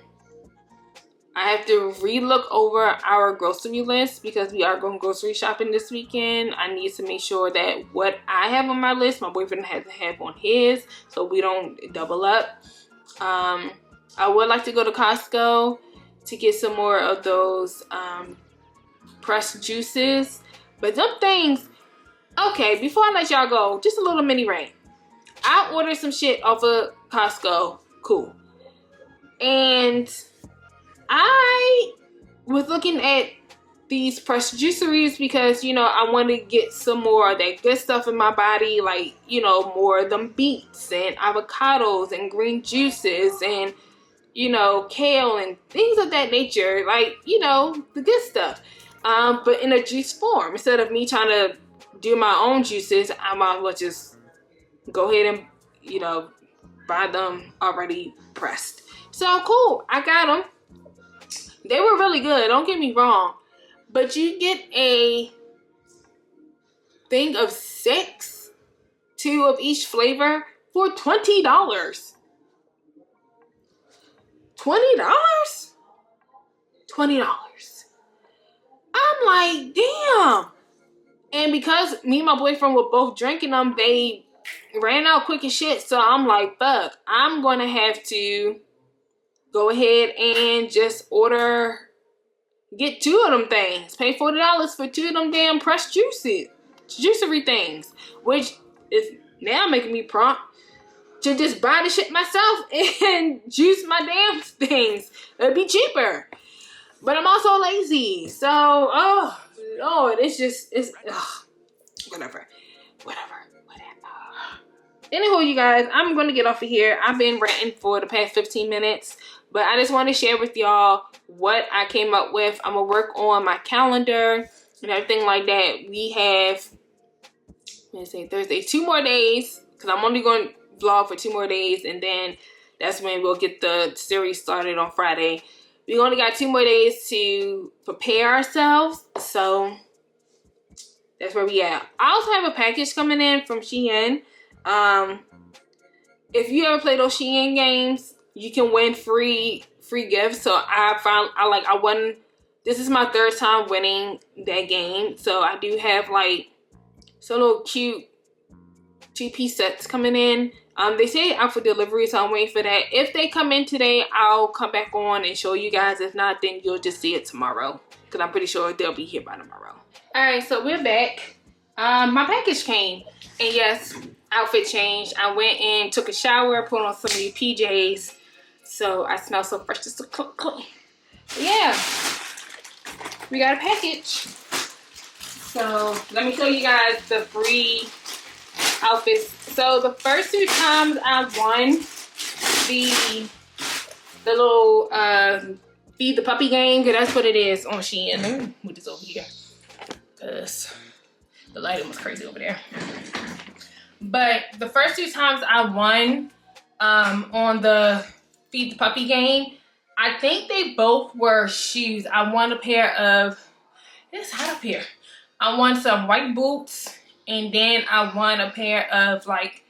have to re-look over our grocery list because we are going grocery shopping this weekend. I need to make sure that what I have on my list, my boyfriend has to have on his, so we don't double up. I would like to go to Costco to get some more of those pressed juices. But them things, okay, before I let y'all go, just a little mini rant. I ordered some shit off of Costco. Cool. And I was looking at these pressed juiceries because, you know, I want to get some more of that good stuff in my body. Like, you know, more of them beets and avocados and green juices and, you know, kale and things of that nature. Like, you know, the good stuff. But in a juice form. Instead of me trying to do my own juices, I might as well just go ahead and, you know, buy them already pressed. So cool. I got them. They were really good. Don't get me wrong. But you get a thing of 6, 2 of each flavor for $20. $20? $20. I'm like, damn. And because me and my boyfriend were both drinking them, they ran out quick as shit. So I'm like, fuck, I'm going to have to go ahead and just get 2 of them things. Pay $40 for 2 of them damn pressed juicery things. Which is now making me prompt to just buy the shit myself and juice my damn things. It'd be cheaper. But I'm also lazy. So, oh, Lord, whatever. Anywho, you guys, I'm going to get off of here. I've been ranting for the past 15 minutes. But I just want to share with y'all what I came up with. I'm going to work on my calendar and everything like that. We have, let's say Thursday, 2 more days. Because I'm only going to vlog for 2 more days. And then that's when we'll get the series started on Friday. We only got 2 more days to prepare ourselves. So that's where we at. I also have a package coming in from Shein. if you ever play those Shein games, you can win free gifts. So I won. This is my 3rd time winning that game. So I do have like some little cute 2-piece sets coming in. They say out for delivery, so I'm waiting for that. If they come in today, I'll come back on and show you guys. If not, then you'll just see it tomorrow, because I'm pretty sure they'll be here by tomorrow. All right, so we're back. My package came, and yes, outfit changed. I went and took a shower, put on some new PJs, so I smell so fresh, just so clean. But yeah, we got a package. So let me show you guys the free outfits. So the first 2 times I won the little feed the puppy game, because that's what it is on Shein. Let me move this over here, because the lighting was crazy over there. But the first 2 times I won on the feed the puppy game, I think they both were shoes. I won a pair of, it's hot up here. I won some white boots, and then I won a pair of like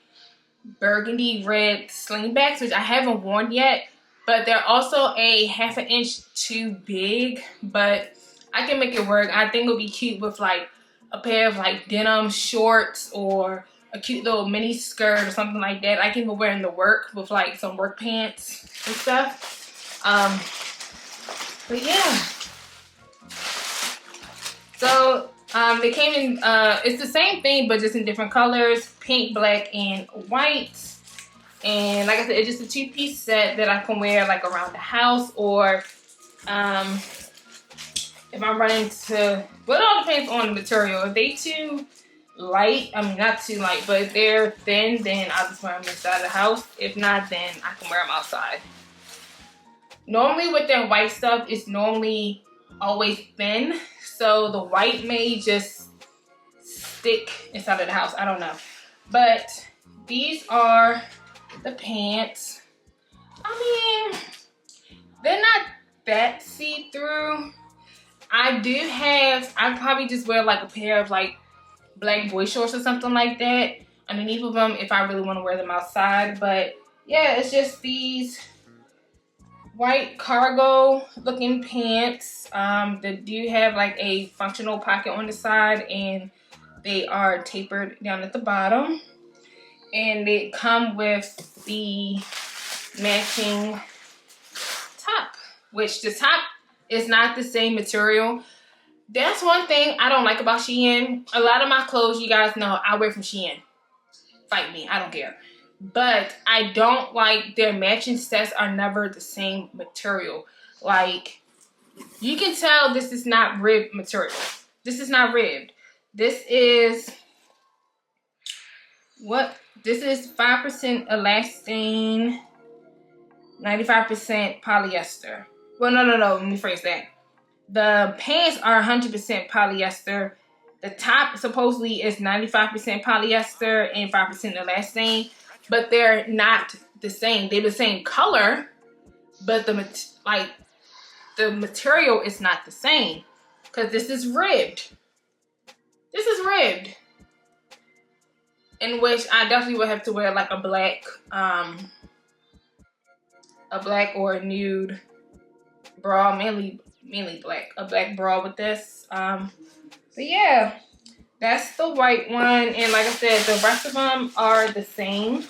burgundy red slingbacks, which I haven't worn yet, but they're also a 1/2 inch too big, but I can make it work. I think it'll be cute with like a pair of like denim shorts or a cute little mini skirt or something like that. I can go wear them to work with like some work pants and stuff. But yeah. So they came in, it's the same thing, but just in different colors, pink, black, and white. And like I said, it's just a 2-piece set that I can wear like around the house, or if I'm running to, well, it all depends on the material. If they too light, I mean not too light, but if they're thin, then I'll just wear them inside the house. If not, then I can wear them outside. Normally with their white stuff, it's normally always thin, so the white may just stick inside of the house. I don't know. But these are the pants. I mean, they're not that see-through. I probably just wear like a pair of like black boy shorts or something like that underneath of them if I really want to wear them outside. But yeah, it's just these white cargo looking pants that do have like a functional pocket on the side, and they are tapered down at the bottom, and they come with the matching top, which the top is not the same material. That's one thing I don't like about Shein. A lot of my clothes, you guys know, I wear from Shein. Fight me, I don't care. But I don't like their matching sets are never the same material. Like, you can tell this is not ribbed material. This is not ribbed. This is, what? This is 5% elastane, 95% polyester. Well, no, let me phrase that. The pants are 100% polyester. The top supposedly is 95% polyester and 5% elastane. But they're not the same. They're the same color, but the material is not the same, because this is ribbed. This is ribbed, in which I definitely would have to wear like a black or a nude bra, mainly black, a black bra with this. But yeah, that's the white one, and like I said, the rest of them are the same.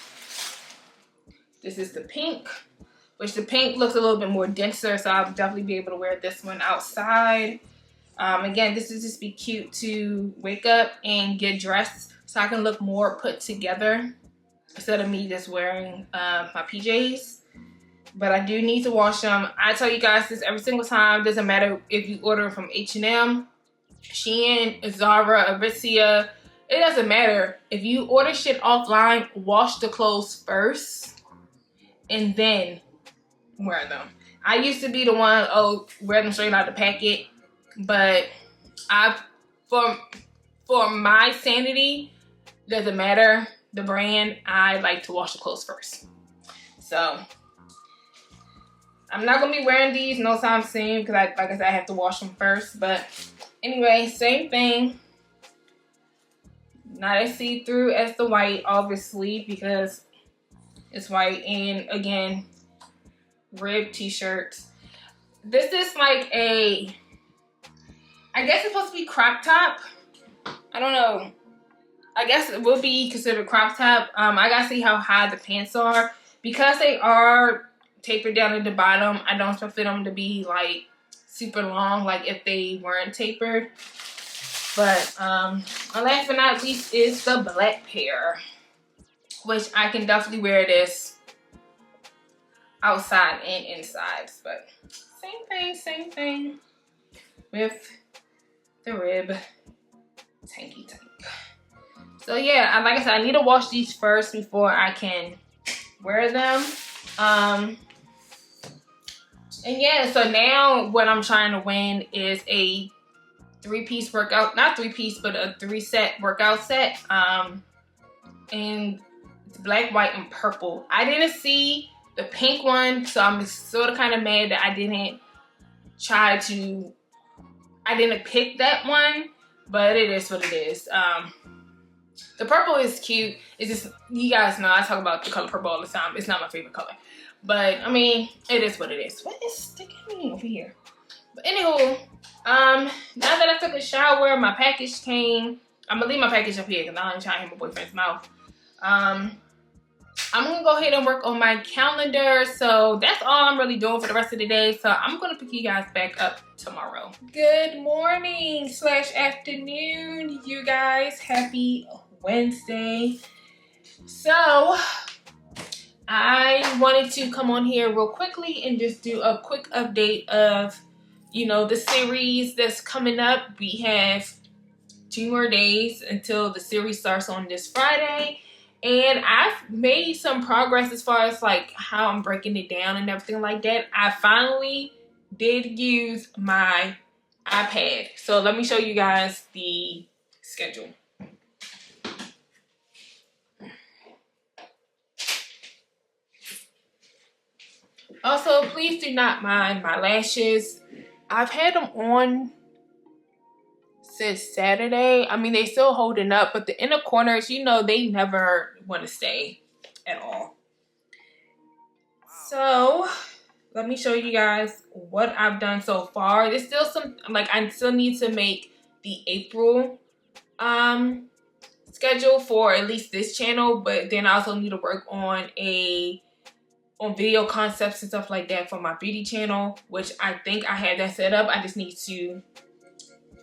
This is the pink, which the pink looks a little bit more denser, so I'll definitely be able to wear this one outside. Again, this is just be cute to wake up and get dressed so I can look more put together instead of me just wearing my PJs. But I do need to wash them. I tell you guys this every single time. Doesn't matter if you order from H&M, Shein, Zara, Aritzia. It doesn't matter. If you order shit offline, wash the clothes first and then wear them. I used to be the one, wear them straight out the packet, but for my sanity, doesn't matter the brand, I like to wash the clothes first. So I'm not gonna be wearing these no time soon, because like I said, I have to wash them first. But anyway, same thing. Not as see-through as the white, obviously, because It's white, and again, rib t-shirts. This is like a, I guess it's supposed to be crop top. I don't know. I guess it will be considered crop top. I gotta see how high the pants are. Because they are tapered down at the bottom, I don't expect them to be like super long like if they weren't tapered. But last but not least is the black pair, which I can definitely wear this outside and inside. But same thing with the rib tanky tank. So yeah, like I said, I need to wash these first before I can wear them. And yeah, so now what I'm trying to win is a 3-piece workout, not 3-piece, but a 3-set workout set. And it's black, white, and purple. I didn't see the pink one, so I'm sort of kind of mad that I didn't pick that one, but it is what it is. The purple is cute. It's just, you guys know I talk about the color purple all the time. It's not my favorite color. But, I mean, it is what it is. What is sticking me over here? But anywho, now that I took a shower, my package came. I'm going to leave my package up here because I ain't trying to hit my boyfriend's mouth. I'm going to go ahead and work on my calendar. So that's all I'm really doing for the rest of the day. So I'm going to pick you guys back up tomorrow. Good morning / afternoon, you guys. Happy Wednesday. So I wanted to come on here real quickly and just do a quick update of, you know, the series that's coming up. We have 2 more days until the series starts on this Friday. And I've made some progress as far as like how I'm breaking it down and everything like that. I finally did use my iPad. So let me show you guys the schedule. Also, please do not mind my lashes. I've had them on since Saturday. I mean, they still holding up, but the inner corners, you know, they never want to stay at all. So, let me show you guys what I've done so far. There's still some, like, I still need to make the April schedule for at least this channel, but then I also need to work on video concepts and stuff like that for my beauty channel, which I think I had that set up. I just need to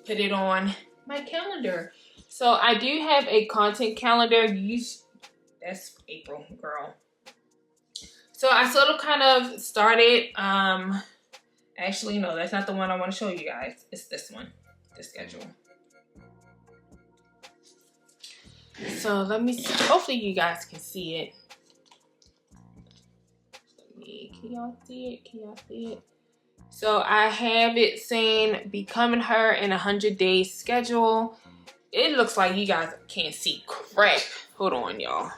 put it on my calendar. So I do have a content calendar. That's April, girl. So I sort of kind of started, actually no, that's not the one I want to show you guys. It's this one, the schedule. So let me see. Hopefully you guys can see it. Can y'all see it? Can y'all see it? So I have it saying Becoming Her in 100 Days schedule. It looks like you guys can't see crap. Hold on, y'all.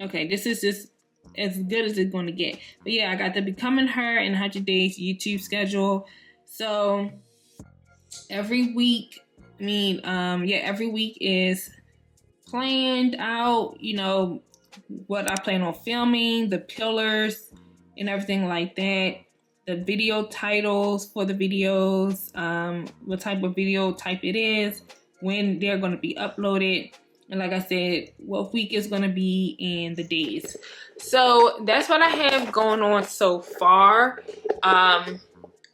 Okay, this is just as good as it's going to get. But yeah, I got the Becoming Her in 100 Days YouTube schedule. So every week, every week is planned out, you know, what I plan on filming, the pillars and everything like that, the video titles for the videos, what type of video type it is, when they're going to be uploaded, and like I said, what week is going to be and the days. So that's what I have going on so far. And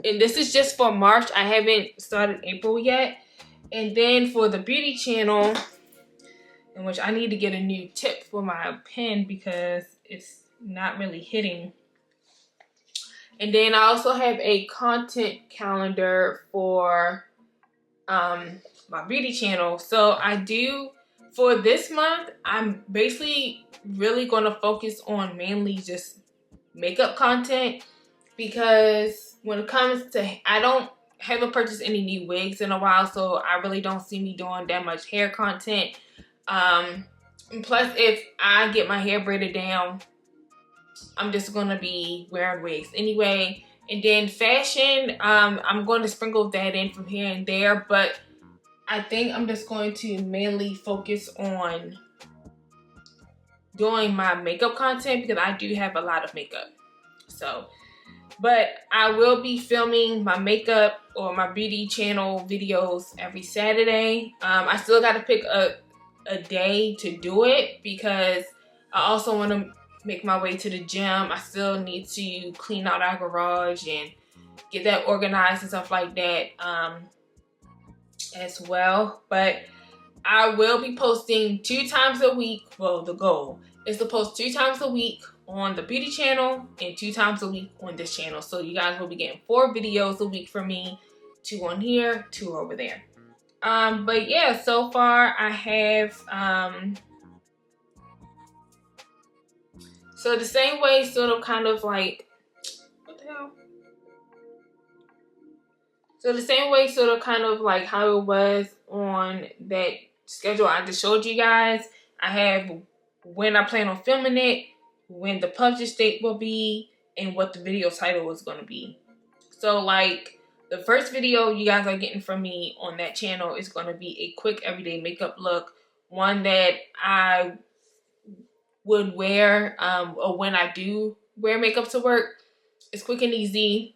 this is just for March. I haven't started April yet. And then for the beauty channel, in which I need to get a new tip for my pen because it's not really hitting. And then I also have a content calendar for my beauty channel. So I do, for this month, I'm basically really going to focus on mainly just makeup content, because when it comes to, I haven't purchased any new wigs in a while, so I really don't see me doing that much hair content. Plus, if I get my hair braided down, I'm just gonna be wearing wigs anyway. And then fashion, I'm going to sprinkle that in from here and there, but I think I'm just going to mainly focus on doing my makeup content because I do have a lot of makeup. So, but I will be filming my makeup or my beauty channel videos every Saturday. I still got to pick a day to do it because I also want to make my way to the gym. I still need to clean out our garage and get that organized and stuff like that as well. But I will be posting 2 times a week. Well, the goal is to post 2 times a week on the beauty channel and 2 times a week on this channel. So you guys will be getting 4 videos a week from me, 2 on here, 2 over there. But yeah, so far I have so the same way, sort of kind of like, what the hell? So the same way, sort of kind of like how it was on that schedule I just showed you guys. I have when I plan on filming it, when the publish date will be, and what the video title is going to be. So like the first video you guys are getting from me on that channel is going to be a quick everyday makeup look. One that I would wear or when I do wear makeup to work. It's quick and easy.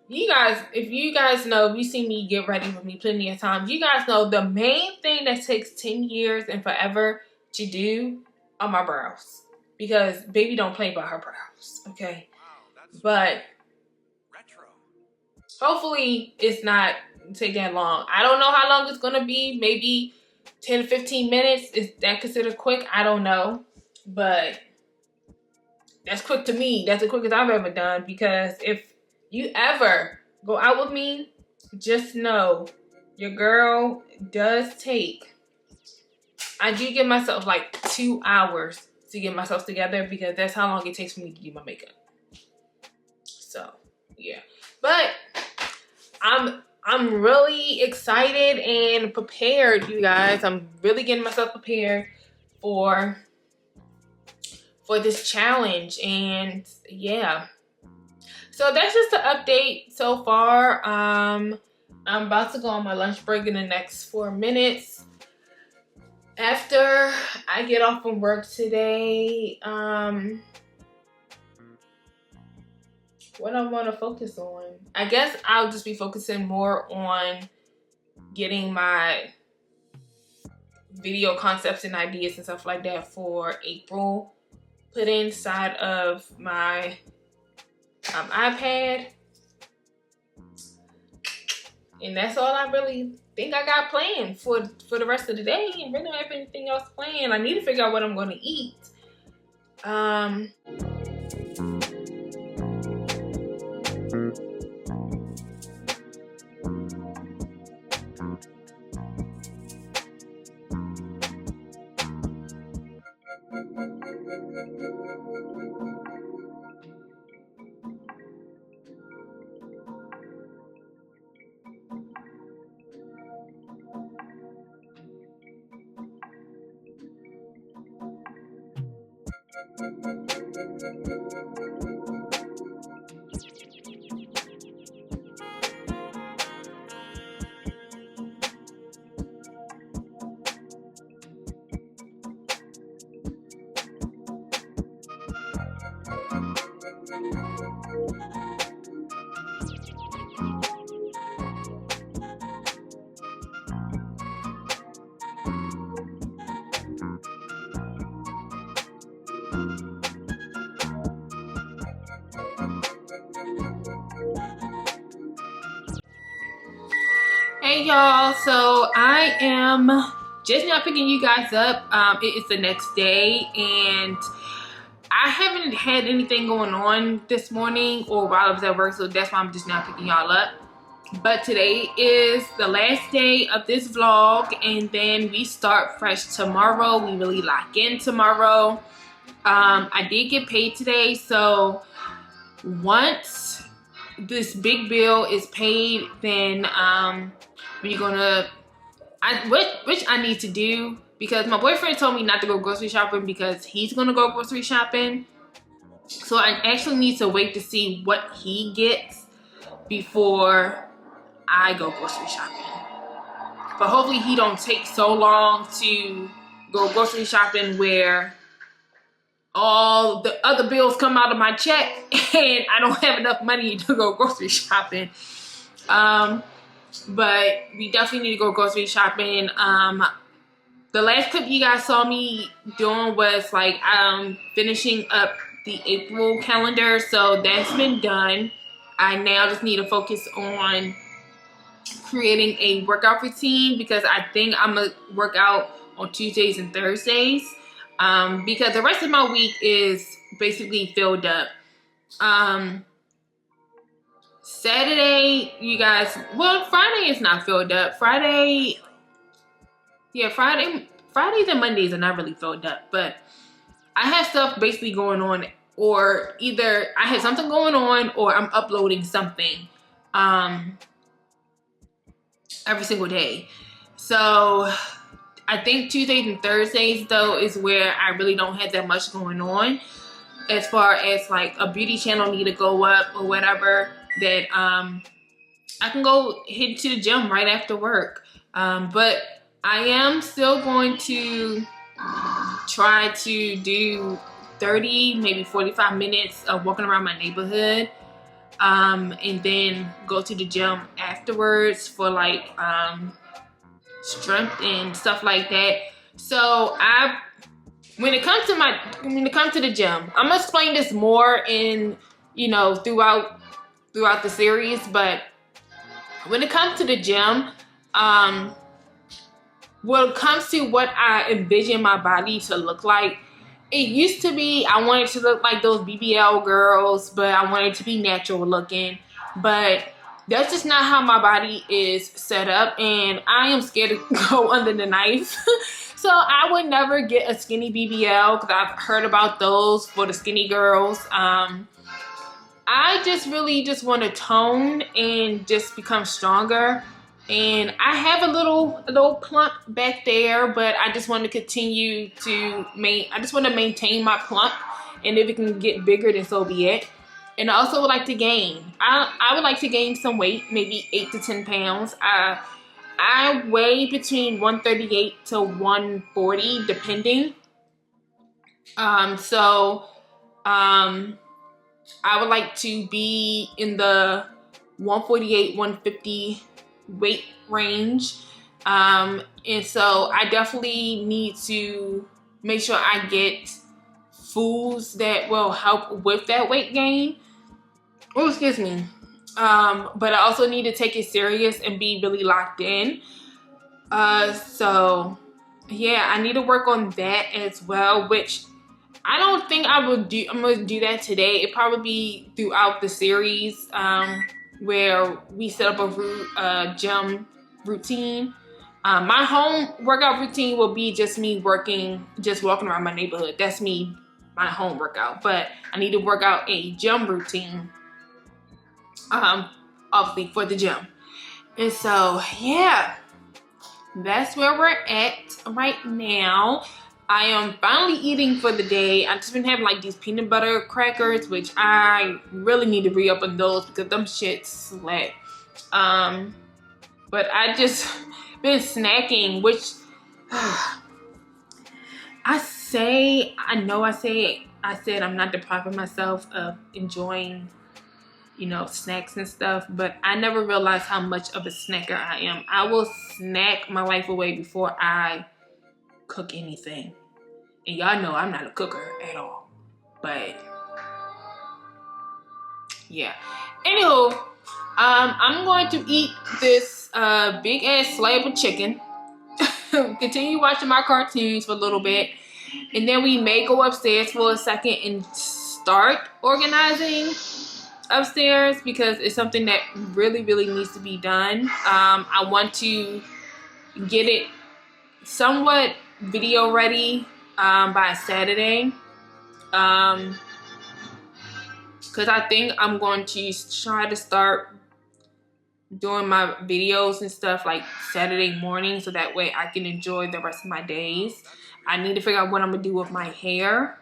You guys, if you guys know, you see me get ready with me plenty of times, you guys know the main thing that takes 10 years and forever to do are my brows. Because baby don't play by her brows, okay? But hopefully it's not take that long. I don't know how long it's gonna be. Maybe 10 to 15 minutes. Is that considered quick? I don't know. But that's quick to me. That's the quickest I've ever done. Because if you ever go out with me, just know your girl does take, I do give myself like 2 hours to get myself together because that's how long it takes for me to do my makeup. So yeah, but I'm really excited and prepared, you guys. I'm really getting myself prepared for this challenge, and yeah. So that's just an update so far. I'm about to go on my lunch break in the next 4 minutes. After I get off from work today, what I want to focus on, I guess I'll just be focusing more on getting my video concepts and ideas and stuff like that for April put inside of my iPad. And that's all I really think I got planned for the rest of the day. And really don't have anything else planned. I need to figure out what I'm going to eat. Hey y'all, so I am just now picking you guys up. It is the next day and I haven't had anything going on this morning or while I was at work, so that's why I'm just now picking y'all up. But today is the last day of this vlog and then we start fresh tomorrow. We really lock in tomorrow. I did get paid today, so once this big bill is paid, then we're gonna, which I need to do because my boyfriend told me not to go grocery shopping because he's gonna go grocery shopping. So I actually need to wait to see what he gets before I go grocery shopping. But hopefully he don't take so long to go grocery shopping where all the other bills come out of my check and I don't have enough money to go grocery shopping. But we definitely need to go grocery shopping. The last clip you guys saw me doing was like finishing up the April calendar, so that's been done. I now just need to focus on creating a workout routine, because I think I'm gonna work out on Tuesdays and Thursdays, because the rest of my week is basically filled up. Saturday, you guys, well, Friday is not filled up. Fridays and Mondays are not really filled up, but I have stuff basically going on, or either I have something going on or I'm uploading something every single day. So I think Tuesdays and Thursdays though is where I really don't have that much going on, as far as like a beauty channel need to go up or whatever, that I can go hit to the gym right after work. But I am still going to try to do 30, maybe 45 minutes of walking around my neighborhood, and then go to the gym afterwards for like strength and stuff like that. So when it comes to the gym, I'm gonna explain this more in, you know, throughout the series, but when it comes to the gym, when it comes to what I envision my body to look like, it used to be I wanted to look like those BBL girls, but I wanted to be natural looking. But that's just not how my body is set up, and I am scared to go under the knife. So I would never get a skinny BBL, because I've heard about those for the skinny girls. I just really just want to tone and just become stronger. And I have a little plump back there, but I just want to continue to I just want to maintain my plump, and if it can get bigger, then so be it. And I also would like to gain. I would like to gain some weight, maybe 8 to 10 pounds. I weigh between 138 to 140, depending. I would like to be in the 148, 150 weight range, and so I definitely need to make sure I get foods that will help with that weight gain. Oh, excuse me. But I also need to take it serious and be really locked in. So yeah, I need to work on that as well, which I don't think I will do. I'm gonna do that today. It probably be throughout the series, where we set up a gym routine. My home workout routine will be just me walking around my neighborhood. That's my home workout. But I need to work out a gym routine, obviously for the gym. And so, yeah, that's where we're at right now. I am finally eating for the day. I've just been having like these peanut butter crackers, which I really need to re-up on those because them shits slap. But I just been snacking, which I said I'm not depriving myself of enjoying, you know, snacks and stuff, but I never realized how much of a snacker I am. I will snack my life away before I cook anything. And y'all know I'm not a cooker at all. But yeah. Anywho, I'm going to eat this big ass slab of chicken. Continue watching my cartoons for a little bit. And then we may go upstairs for a second and start organizing upstairs, because it's something that really, really needs to be done. I want to get it somewhat video ready by Saturday, because I think I'm going to try to start doing my videos and stuff like Saturday morning, so that way I can enjoy the rest of my days. I need to figure out what I'm gonna do with my hair.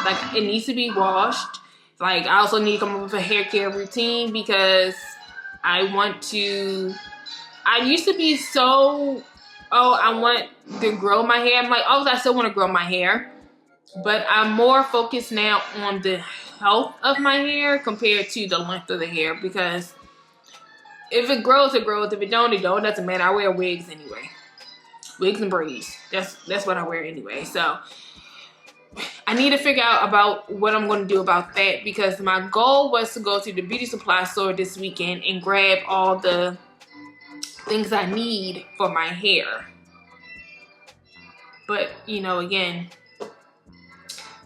Like, it needs to be washed. Like, I also need to come up with a hair care routine, because I used to be so oh, I want to grow my hair. I'm like, oh, I still want to grow my hair. But I'm more focused now on the health of my hair compared to the length of the hair. Because if it grows, it grows. If it don't, it don't. It doesn't matter. I wear wigs anyway. Wigs and braids. That's what I wear anyway. So I need to figure out about what I'm going to do about that. Because my goal was to go to the beauty supply store this weekend and grab all the things I need for my hair. But, you know, again,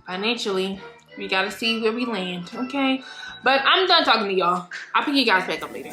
financially, we gotta see where we land, okay? But I'm done talking to y'all. I'll pick you guys back up later.